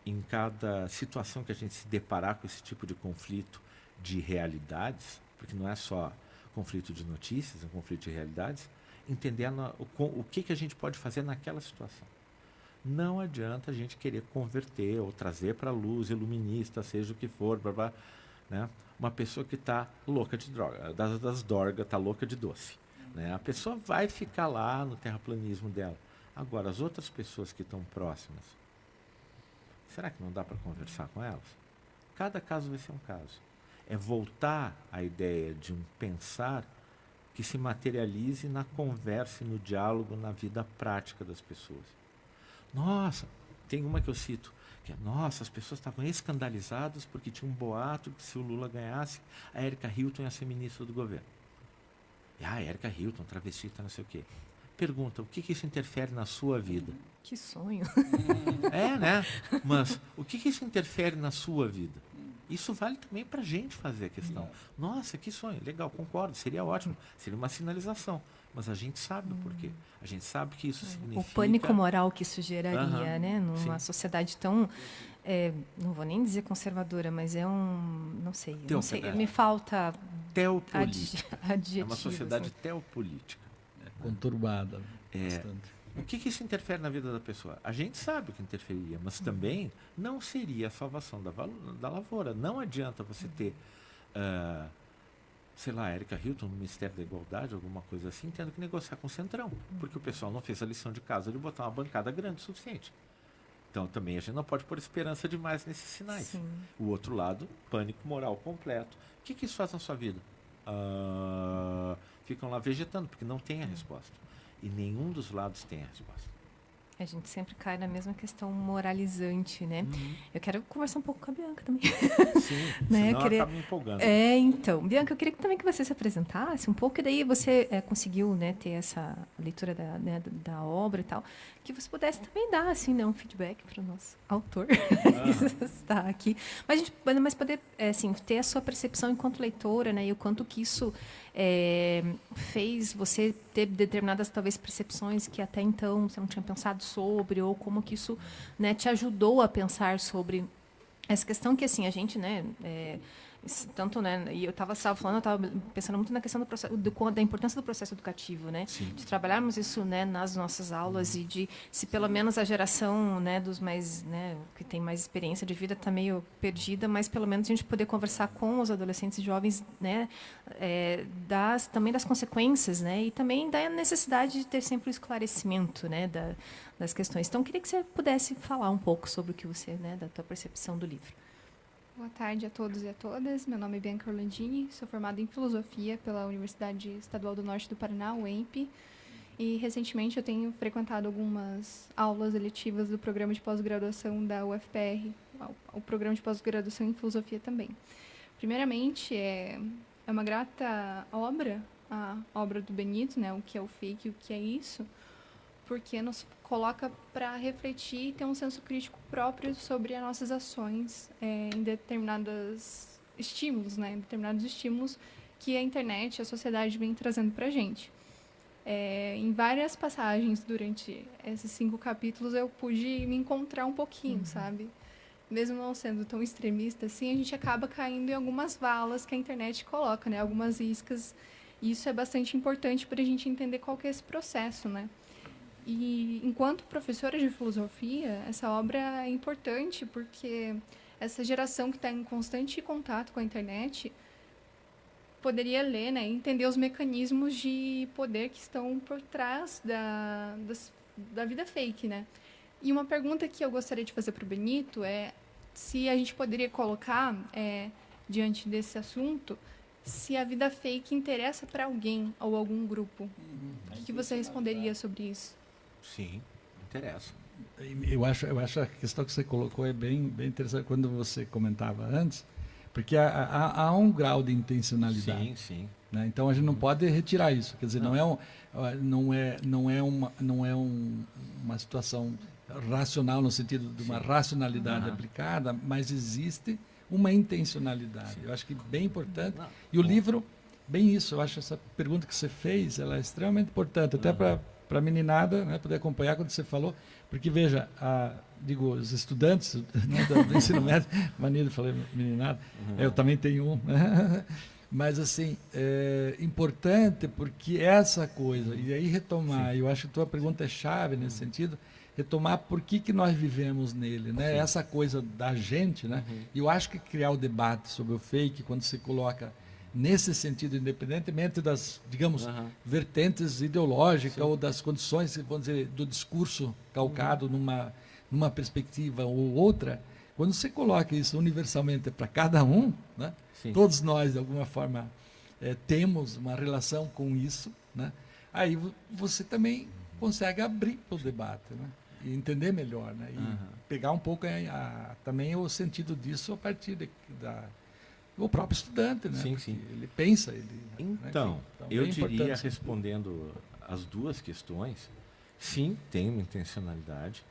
em cada situação que a gente se deparar com esse tipo de conflito de realidades, porque não é só conflito de notícias, é um conflito de realidades, entender o que a gente pode fazer naquela situação. Não adianta a gente querer converter ou trazer para a luz, iluminista, seja o que for, blá, blá, né? Uma pessoa que está louca de droga, das dorgas, está louca de doce. Né? A pessoa vai ficar lá no terraplanismo dela. Agora, as outras pessoas que estão próximas, será que não dá para conversar com elas? Cada caso vai ser um caso. É voltar à ideia de um pensar que se materialize na conversa e no diálogo, na vida prática das pessoas. Nossa, tem uma que eu cito, que é, nossa, as pessoas estavam escandalizadas porque tinha um boato que se o Lula ganhasse, a Erika Hilton ia ser ministra do governo. E a Erika Hilton, travestita, não sei o quê. Pergunta, o que isso interfere na sua vida? Que sonho. É, né? Mas o que isso interfere na sua vida? Isso vale também para a gente fazer a questão. Nossa, que sonho. Legal, concordo. Seria ótimo. Seria uma sinalização. Mas a gente sabe o porquê. A gente sabe que isso significa... O pânico moral que isso geraria, né? Numa sim. sociedade tão... não vou nem dizer conservadora, mas é um... Não sei. Me falta... Teopolítica. Adjetivo. É uma sociedade assim. teopolítica. Conturbada. Bastante. O que isso interfere na vida da pessoa? A gente sabe o que interferiria, mas também não seria a salvação da lavoura. Não adianta você ter, sei lá, Érica Hilton no Ministério da Igualdade, alguma coisa assim, tendo que negociar com o Centrão, porque o pessoal não fez a lição de casa de botar uma bancada grande o suficiente. Então também a gente não pode pôr esperança demais nesses sinais. Sim. O outro lado, pânico moral completo. O que isso faz na sua vida? Ficam lá vegetando, porque não tem a resposta. E nenhum dos lados tem a resposta. A gente sempre cai na mesma questão moralizante, né? Uhum. Eu quero conversar um pouco com a Bianca também. Sim, Né, senão eu queria- acaba me empolgando. Então, Bianca, eu queria também que você se apresentasse um pouco, e daí você conseguiu, né, ter essa leitura da obra e tal, que você pudesse também dar, assim, né, um feedback para o nosso autor que está aqui. Mas poder, assim, ter a sua percepção enquanto leitora, né, e o quanto que isso fez você ter determinadas, talvez, percepções que até então você não tinha pensado sobre, ou como que isso, né, te ajudou a pensar sobre essa questão que, assim, a gente, né, tanto, né, e eu estava falando, eu estava pensando muito na questão do processo, da importância do processo educativo, né, Sim. de trabalharmos isso, né, nas nossas aulas e de, se pelo menos a geração, né, dos mais, né, que tem mais experiência de vida está meio perdida, mas pelo menos a gente poder conversar com os adolescentes e jovens, né, também das consequências, né, e também da necessidade de ter sempre o esclarecimento, né, das questões. Então, eu queria que você pudesse falar um pouco sobre o que você, né, da tua percepção do livro. Boa tarde a todos e a todas. Meu nome é Bianca Orlandini, sou formada em Filosofia pela Universidade Estadual do Norte do Paraná, UEMP, e recentemente eu tenho frequentado algumas aulas eletivas do programa de pós-graduação da UFPR, o programa de pós-graduação em Filosofia também. Primeiramente, é uma grata obra, a obra do Benito, né, o que é o fake e o que é isso, porque nos coloca para refletir e ter um senso crítico próprio sobre as nossas ações em determinados estímulos, né? Em determinados estímulos que a internet e a sociedade vem trazendo para a gente. Em várias passagens durante esses 5 capítulos eu pude me encontrar um pouquinho, sabe? Mesmo não sendo tão extremista assim, a gente acaba caindo em algumas valas que a internet coloca, né? Algumas iscas. E isso é bastante importante para a gente entender qual que é esse processo, né? E, enquanto professora de filosofia, essa obra é importante porque essa geração que está em constante contato com a internet poderia ler, né, entender os mecanismos de poder que estão por trás da vida fake, né? E uma pergunta que eu gostaria de fazer para o Benito é se a gente poderia colocar, diante desse assunto, se a vida fake interessa para alguém ou algum grupo. O que você responderia sobre isso? Sim, interessa. Eu acho a questão que você colocou é bem interessante quando você comentava antes, porque há um grau de intencionalidade. Sim, sim. Né? Então a gente não pode retirar isso. Quer dizer, não é uma situação racional no sentido de uma racionalidade aplicada, mas existe uma intencionalidade. Sim. Eu acho que bem importante. Não, E o bom. livro, bem isso. Eu acho essa pergunta que você fez, ela é extremamente importante, até para a meninada, né, poder acompanhar quando você falou, porque veja, os estudantes, né, do ensino médio, mania de falar meninada, eu também tenho um, né? Mas assim, é importante porque essa coisa, e aí retomar, eu acho que a tua pergunta é chave nesse sentido, retomar por que nós vivemos nele, né? Sim. Essa coisa da gente, né? E eu acho que criar o debate sobre o fake, quando se coloca nesse sentido, independentemente das, digamos, vertentes ideológicas ou das condições, vamos dizer, do discurso calcado numa perspectiva ou outra, quando você coloca isso universalmente para cada um, né? Sim. Todos nós, de alguma forma, temos uma relação com isso, né? Aí você também consegue abrir para o debate, né? E entender melhor, né? E pegar um pouco também o sentido disso a partir do próprio estudante, né? Sim, sim. Porque ele pensa, Então, né? eu bem diria, importante. respondendo as duas questões, sim, tem uma intencionalidade,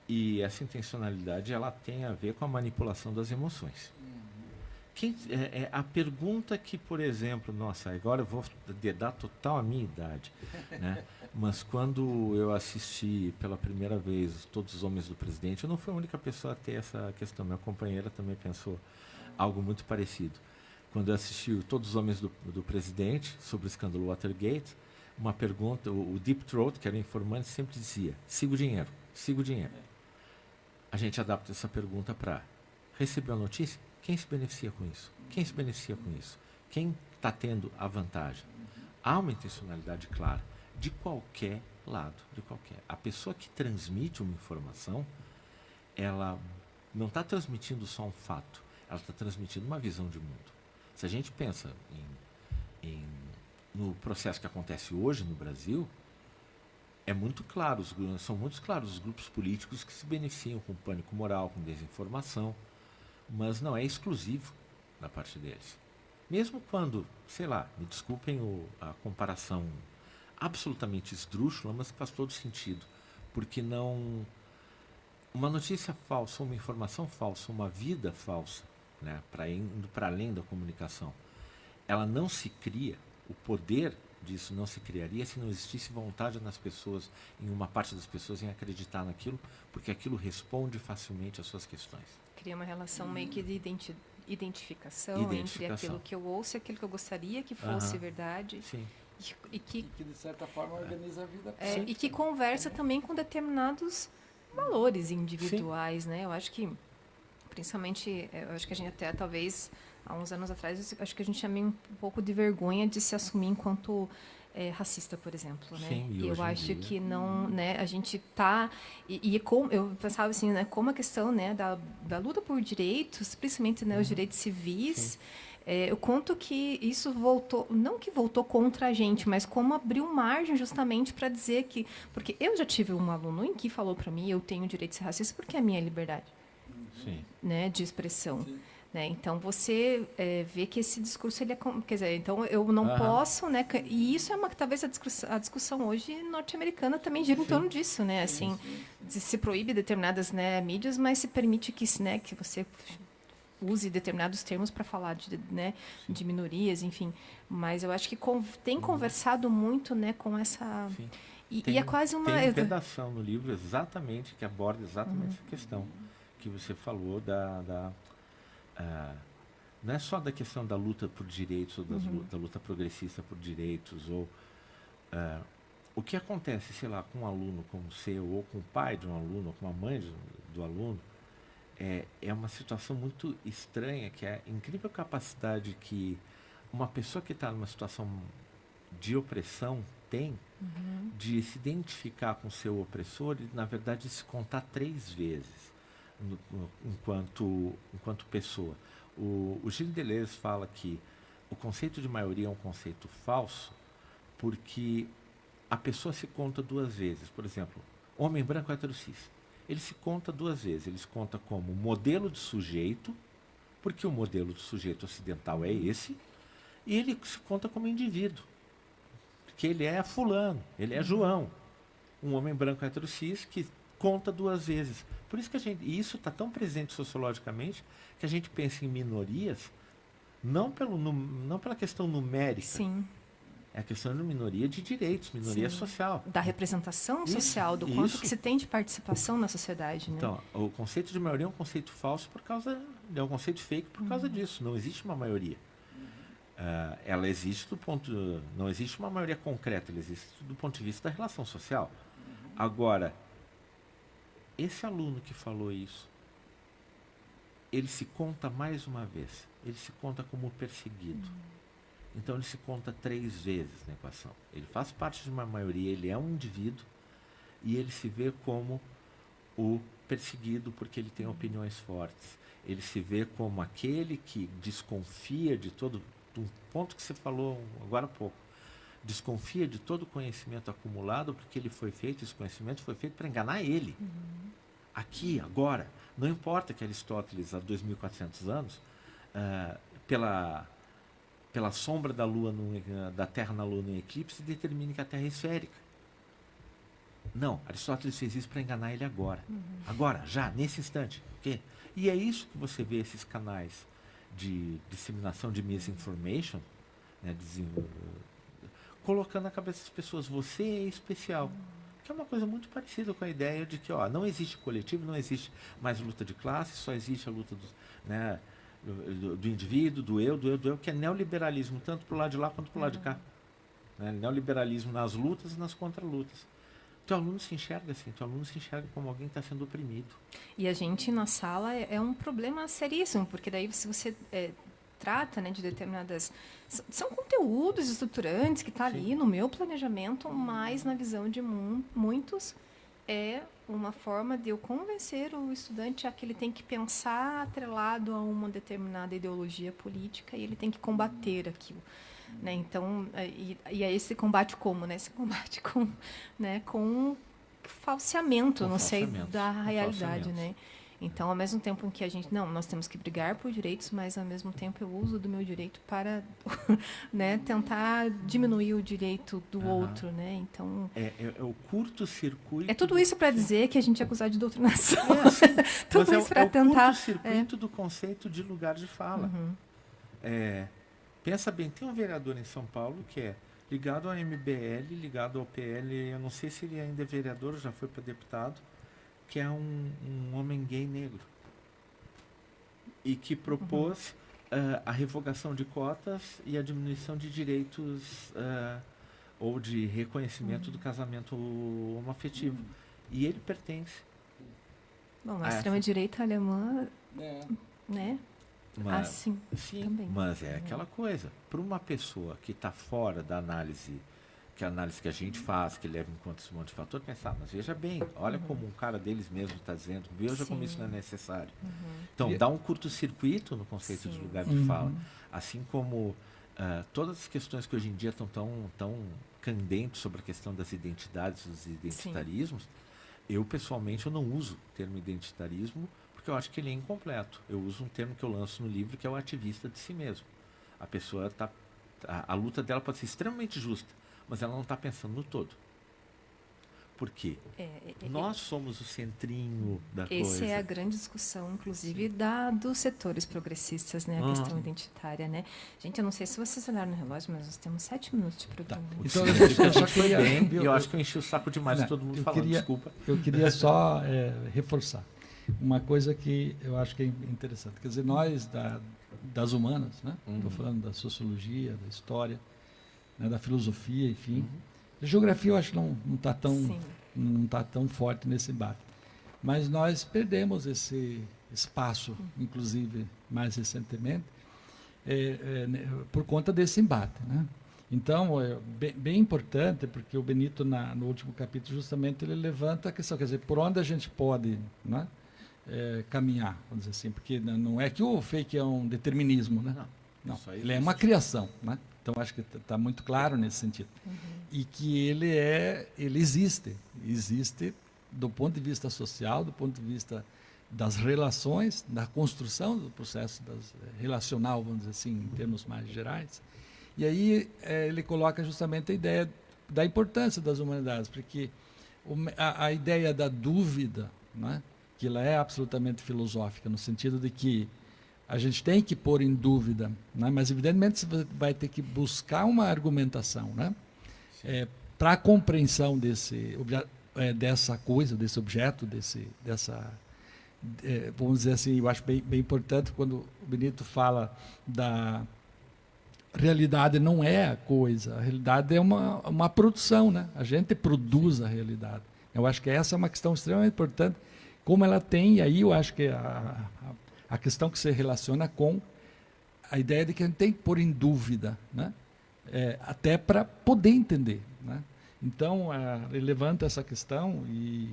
e essa intencionalidade ela tem a ver com a manipulação das emoções. A pergunta que, por exemplo, nossa, agora eu vou dar total a minha idade, né? Mas quando eu assisti pela primeira vez Todos os Homens do Presidente, eu não fui a única pessoa a ter essa questão, minha companheira também pensou algo muito parecido. Quando eu assisti Todos os Homens do Presidente, sobre o escândalo Watergate, uma pergunta, o Deep Throat, que era o informante, sempre dizia, siga o dinheiro, siga o dinheiro. A gente adapta essa pergunta para, recebeu a notícia? Quem se beneficia com isso? Quem se beneficia com isso? Quem está tendo a vantagem? Há uma intencionalidade clara, de qualquer lado, de qualquer. A pessoa que transmite uma informação, ela não está transmitindo só um fato, ela está transmitindo uma visão de mundo. Se a gente pensa no processo que acontece hoje no Brasil, é muito claro, são muito claros os grupos políticos que se beneficiam com pânico moral, com desinformação, mas não é exclusivo da parte deles. Mesmo quando, sei lá, me desculpem a comparação absolutamente esdrúxula, mas que faz todo sentido, porque não... Uma notícia falsa, uma informação falsa, uma vida falsa, né, indo para além da comunicação, ela não se cria, o poder disso não se criaria se não existisse vontade nas pessoas, em uma parte das pessoas, em acreditar naquilo, porque aquilo responde facilmente às suas questões. Cria uma relação meio que de identificação entre aquilo que eu ouço e aquilo que eu gostaria que fosse verdade. Sim. E que de certa forma organiza a vida. e que conversa também com determinados valores individuais, né? Eu acho que, principalmente, eu acho que a gente até, talvez, há uns anos atrás, acho que a gente tinha meio um pouco de vergonha de se assumir enquanto racista, por exemplo, né? Sim, e eu acho que não, né? A gente tá eu pensava assim, né? Como a questão, né? Da luta por direitos, principalmente, né? Os direitos civis. O quanto que isso voltou, não que voltou contra a gente, mas como abriu margem justamente para dizer que... Porque eu já tive um aluno em que falou para mim, eu tenho o direito de ser racista porque é a minha liberdade, né, de expressão. Né? Então, você vê que esse discurso, ele quer dizer, então eu não posso... Né, e isso é talvez a discussão hoje norte-americana também gira em torno disso, né? Assim, se proíbe determinadas, né, mídias, mas se permite que, né, que você... use determinados termos para falar de minorias, enfim. Mas eu acho que tem conversado muito, né, com essa... E é quase uma... Tem uma redação no livro exatamente, que aborda exatamente essa questão que você falou não é só da questão da luta por direitos, ou da luta progressista por direitos, ou o que acontece, sei lá, com um aluno como o seu, ou com o pai de um aluno, ou com a mãe do aluno, é uma situação muito estranha, que é a incrível capacidade que uma pessoa que está numa situação de opressão tem de se identificar com o seu opressor e, na verdade, se contar 3 vezes enquanto pessoa. O Gilles Deleuze fala que o conceito de maioria é um conceito falso porque a pessoa se conta 2 vezes. Por exemplo, homem branco hétero cis. Ele se conta 2 vezes. Ele se conta como modelo de sujeito, porque o modelo de sujeito ocidental é esse, e ele se conta como indivíduo, porque ele é fulano, ele é João, um homem branco hétero cis que conta 2 vezes. Por isso que e isso está tão presente sociologicamente que a gente pensa em minorias não pela questão numérica. Sim. É a questão de minoria de direitos, minoria social. Da representação social, do quanto que se tem de participação na sociedade. Né? Então, o conceito de maioria é um conceito falso é um conceito fake por causa disso. Não existe uma maioria. Ela existe não existe uma maioria concreta, ela existe do ponto de vista da relação social. Agora, esse aluno que falou isso, ele se conta mais uma vez. Ele se conta como perseguido. Então ele se conta 3 vezes na equação. Ele faz parte de uma maioria, ele é um indivíduo e ele se vê como o perseguido porque ele tem opiniões fortes. Ele se vê como aquele que desconfia de todo, um ponto que você falou agora há pouco, desconfia de todo o conhecimento acumulado porque esse conhecimento foi feito para enganar ele. Aqui, agora, não importa que Aristóteles, há 2.400 anos, pela sombra da Terra na Lua no eclipse, determine que a Terra é esférica. Não, Aristóteles fez isso para enganar ele agora. Agora, já, nesse instante. Okay? E é isso que você vê esses canais de disseminação de misinformation, né, colocando na cabeça das pessoas, você é especial. Que é uma coisa muito parecida com a ideia de que não existe coletivo, não existe mais luta de classe, só existe a luta do indivíduo, do eu, que é neoliberalismo, tanto para o lado de lá quanto para o lado de cá. né? Neoliberalismo nas lutas e nas contralutas. Teu aluno se enxerga assim, teu aluno se enxerga como alguém que está sendo oprimido. E a gente na sala é um problema seríssimo, porque daí se você trata, né, de determinadas... São conteúdos estruturantes que está ali no meu planejamento, mas na visão de muitos é uma forma de eu convencer o estudante a que ele tem que pensar atrelado a uma determinada ideologia política e ele tem que combater aquilo. Né? Então, e é esse combate como? Né? Esse combate com falseamento, não sei, da realidade. Né? Então, ao mesmo tempo em que a gente... Não, nós temos que brigar por direitos, mas, ao mesmo tempo, eu uso do meu direito para né, tentar diminuir o direito do outro. Né? Então, é o curto-circuito... É tudo isso para dizer que a gente é acusado de doutrinação. Tudo mas isso para tentar... É o curto-circuito do conceito de lugar de fala. Pensa bem, tem um vereador em São Paulo que é ligado ao MBL, ligado ao PL, eu não sei se ele ainda é vereador, já foi para deputado, que é um homem gay negro. E que propôs a revogação de cotas e a diminuição de direitos ou de reconhecimento do casamento homoafetivo. E ele pertence. Bom, a extrema-direita alemã, né? Mas, sim, também. Mas é aquela coisa. Para uma pessoa que está fora da análise, que a análise que a gente faz, que leva em conta esse monte de fator, pensar, mas veja bem, olha como um cara deles mesmo está dizendo, veja como isso não é necessário. Então, dá um curto-circuito no conceito de lugar de fala. Assim como todas as questões que hoje em dia estão tão candentes sobre a questão das identidades, dos identitarismos, eu, pessoalmente, eu não uso o termo identitarismo, porque eu acho que ele é incompleto. Eu uso um termo que eu lanço no livro, que é o ativista de si mesmo. A pessoa a luta dela pode ser extremamente justa, mas ela não está pensando no todo. Por quê? Nós somos o centrinho da coisa. Essa é a grande discussão, inclusive, dos setores progressistas, né? A questão identitária, né? Gente, eu não sei se vocês olharam no relógio, mas nós temos 7 minutos de programa. Então, eu só queria... eu acho que eu enchi o saco demais de todo mundo falando, desculpa. Eu queria só reforçar uma coisa que eu acho que é interessante. Quer dizer, nós das humanas, né? Estou falando da sociologia, da história, né? Da filosofia, enfim. A geografia eu acho que não está tão forte nesse embate. Mas nós perdemos esse espaço, inclusive mais recentemente, por conta desse embate. Né? Então, é bem importante, porque o Benito, no último capítulo, justamente ele levanta a questão, quer dizer, por onde a gente pode, né, caminhar, vamos dizer assim, porque não é que o fake é um determinismo, né? Não, ele é uma criação, né? Então, acho que está muito claro nesse sentido. E que ele existe do ponto de vista social, do ponto de vista das relações, da construção do processo relacional, vamos dizer assim, em termos mais gerais. E aí ele coloca justamente a ideia da importância das humanidades, porque a ideia da dúvida, né, que ela é absolutamente filosófica, no sentido de que a gente tem que pôr em dúvida, né? Mas evidentemente você vai ter que buscar uma argumentação, né? Para a compreensão dessa coisa, desse objeto, vamos dizer assim, eu acho bem importante quando o Benito fala da realidade não é a coisa, a realidade é uma produção, né? A gente produz a realidade. Eu acho que essa é uma questão extremamente importante, como ela tem, e aí eu acho que a questão que se relaciona com a ideia de que a gente tem que pôr em dúvida, né? Até para poder entender. Né? Então, ele levanta essa questão e,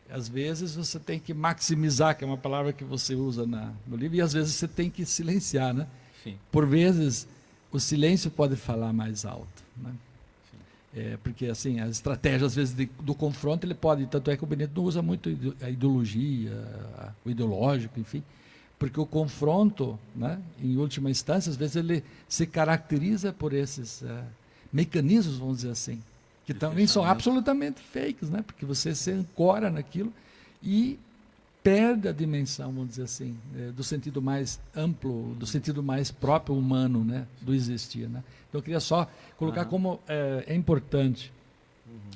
às vezes, você tem que maximizar, que é uma palavra que você usa no livro, e, às vezes, você tem que silenciar. Né? Sim. Por vezes, o silêncio pode falar mais alto. Né? Porque, assim, a estratégia, às vezes, do confronto, ele pode, tanto é que o Benito não usa muito a ideologia, o ideológico, enfim, porque o confronto, né, em última instância, às vezes ele se caracteriza por esses mecanismos, vamos dizer assim, que também são absolutamente fakes, né, porque você se ancora naquilo e perde a dimensão, vamos dizer assim, do sentido mais amplo, do sentido mais próprio humano, né, do existir. Né. Então, eu queria só colocar como é importante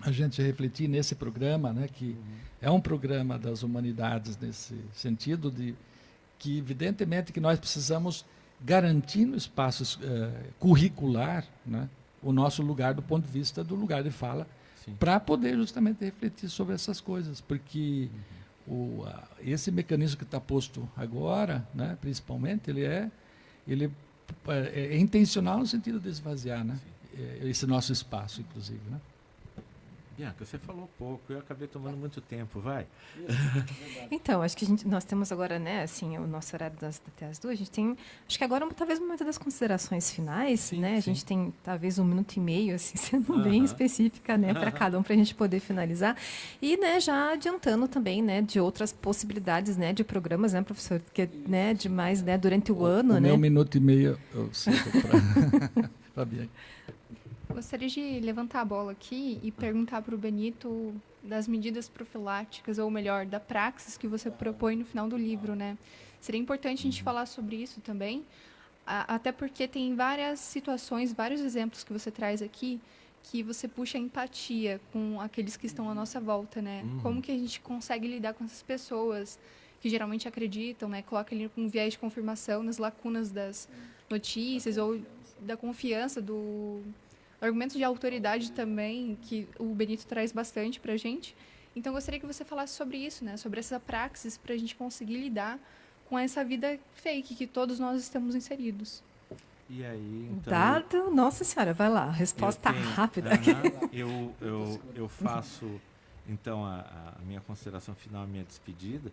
a gente refletir nesse programa, né, que é um programa das humanidades nesse sentido que evidentemente que nós precisamos garantir no espaço curricular, né, o nosso lugar do ponto de vista do lugar de fala, para poder justamente refletir sobre essas coisas, porque esse mecanismo que está posto agora, né, principalmente, ele é intencional no sentido de esvaziar, né, esse nosso espaço, inclusive, né? Bianca, você falou pouco, eu acabei tomando muito tempo, vai. Então, acho que nós temos agora, né, assim, o nosso horário até as 2, a gente tem, acho que agora talvez o momento das considerações finais, Sim, né, a sim. gente tem talvez 1 minuto e meio, assim, sendo bem específica, né, para cada um, para a gente poder finalizar, e, né, já adiantando também, né, de outras possibilidades, né, de programas, né, professor, que, né, de mais, né, durante o ano, né. Meu 1 minuto e meio eu sinto para Bianca. Gostaria de levantar a bola aqui e perguntar para o Benito das medidas profiláticas, ou melhor, da praxis que você propõe no final do livro, né? Seria importante a gente falar sobre isso também, até porque tem várias situações, vários exemplos que você traz aqui, que você puxa a empatia com aqueles que estão à nossa volta, né? Como que a gente consegue lidar com essas pessoas que geralmente acreditam, né? Coloca ali um viés de confirmação nas lacunas das notícias ou da confiança do argumento de autoridade também, que o Benito traz bastante para a gente. Então, gostaria que você falasse sobre isso, né? Sobre essa praxis, para a gente conseguir lidar com essa vida fake que todos nós estamos inseridos. E aí, então... Dado, nossa senhora, vai lá, resposta rápida. Eu faço, então, a minha consideração final, a minha despedida,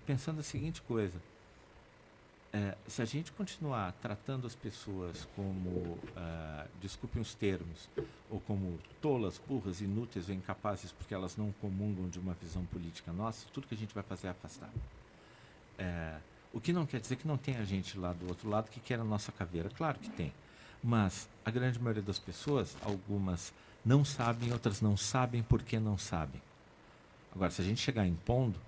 pensando a seguinte coisa. Se a gente continuar tratando as pessoas como, desculpem os termos, ou como tolas, burras, inúteis ou incapazes porque elas não comungam de uma visão política nossa, tudo que a gente vai fazer é afastar. O que não quer dizer que não tenha gente lá do outro lado que quer a nossa caveira. Claro que tem. Mas a grande maioria das pessoas, algumas não sabem, outras não sabem porque não sabem. Agora, se a gente chegar impondo,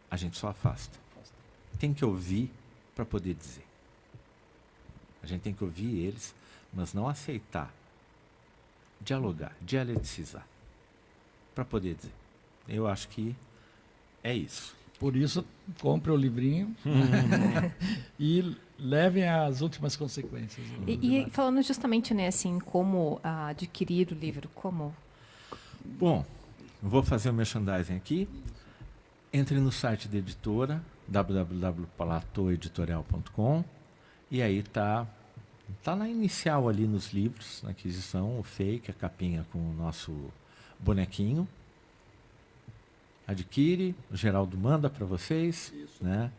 a gente só afasta. Tem que ouvir para poder dizer. A gente tem que ouvir eles, mas não aceitar, dialogar, dialeticizar, para poder dizer. Eu acho que é isso. Por isso, compre o livrinho e levem as últimas consequências. E falando justamente, né, assim, como adquirir o livro, como... Bom, vou fazer o merchandising aqui. Entre no site da editora, www.platoeditorial.com, e aí tá na inicial ali nos livros, na aquisição, o fake, a capinha com o nosso bonequinho. Adquire, o Geraldo manda para vocês, né?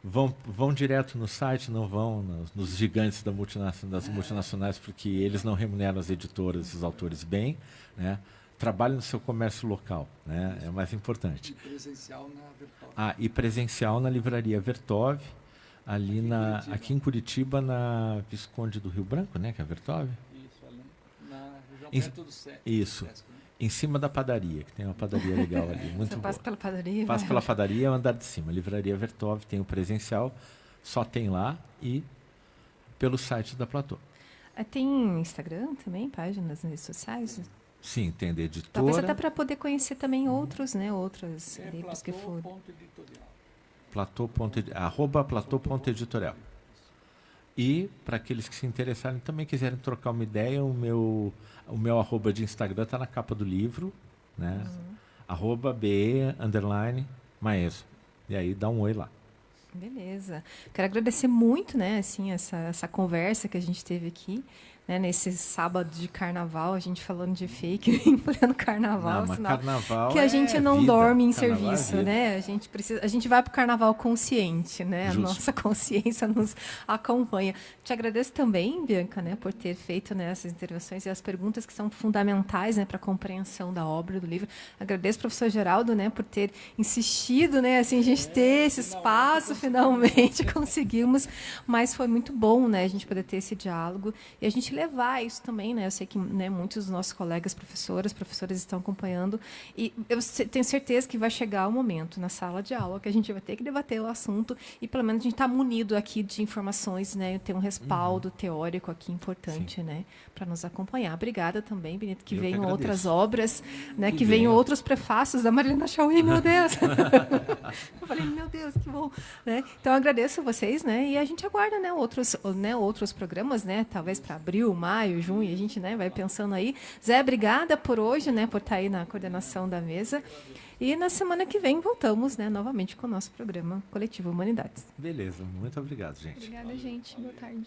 Vão direto no site, não vão nos gigantes das multinacionais, porque eles não remuneram as editoras e os autores bem, né? Trabalhe no seu comércio local, né? É o mais importante. E presencial na Vertov. E presencial na livraria Vertov, aqui em Curitiba, na Visconde do Rio Branco, né? Que é a Vertov. Isso, ali na região perto do Sesc. Isso. Em cima da padaria, que tem uma padaria legal ali. Muito Você boa. passa pela padaria? Passa pela padaria, o andar de cima. Livraria Vertov tem o presencial, só tem lá e pelo site da Platô. Tem Instagram também, páginas nas redes sociais? Sim, tem da editora. Talvez até para poder conhecer também outros, né? Outros livros que foram. @platô.editorial. E, para aqueles que se interessarem, também quiserem trocar uma ideia, o meu arroba de Instagram está na capa do livro, né? @be_maestro. E aí dá um oi lá. Beleza. Quero agradecer muito, né, assim, essa conversa que a gente teve aqui, né, nesse sábado de carnaval, a gente falando de fake em pleno carnaval, Não, mas sinal carnaval que a gente não vida. dorme em Carnaval serviço, vida. né? A gente vai para o carnaval consciente, né? Justo. A nossa consciência nos acompanha. Te agradeço também, Bianca, né, por ter feito, né, essas intervenções e as perguntas que são fundamentais, né, para a compreensão da obra do livro. Agradeço ao professor Geraldo, né, por ter insistido, né, assim, a gente ter esse espaço, finalmente conseguimos, mas foi muito bom, né, a gente poder ter esse diálogo e a gente levar isso também, né? Eu sei que, né, muitos dos nossos colegas professoras estão acompanhando e eu tenho certeza que vai chegar o momento na sala de aula que a gente vai ter que debater o assunto e pelo menos a gente está munido aqui de informações, né? Ter um respaldo teórico aqui importante, né? Para nos acompanhar. Obrigada também, Benito, que Eu que venham agradeço. outras obras, né? Que venham. venham outros prefácios da Marilena Chauí, meu Deus! Eu falei, meu Deus, que bom, né? Então agradeço a vocês, né? E a gente aguarda, né, outros programas, né? Talvez para abril abril, maio, junho, a gente, né, vai pensando aí. Zé, obrigada por hoje, né, por estar aí na coordenação da mesa. E na semana que vem voltamos, né, novamente com o nosso programa Coletivo Humanidades. Beleza, muito obrigado, gente. Obrigada, gente. Boa tarde.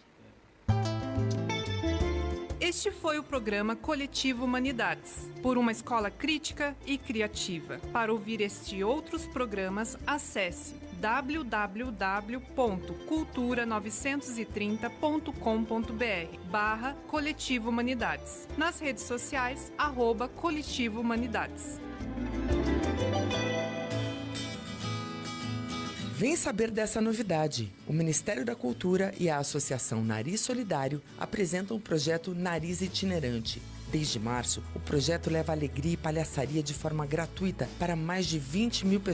Este foi o programa Coletivo Humanidades, por uma escola crítica e criativa. Para ouvir este e outros programas, acesse www.cultura930.com.br/Coletivo Humanidades. Nas redes sociais, @Coletivo Humanidades. Vem saber dessa novidade. O Ministério da Cultura e a Associação Nariz Solidário apresentam o projeto Nariz Itinerante. Desde março, o projeto leva alegria e palhaçaria de forma gratuita para mais de 20 mil pessoas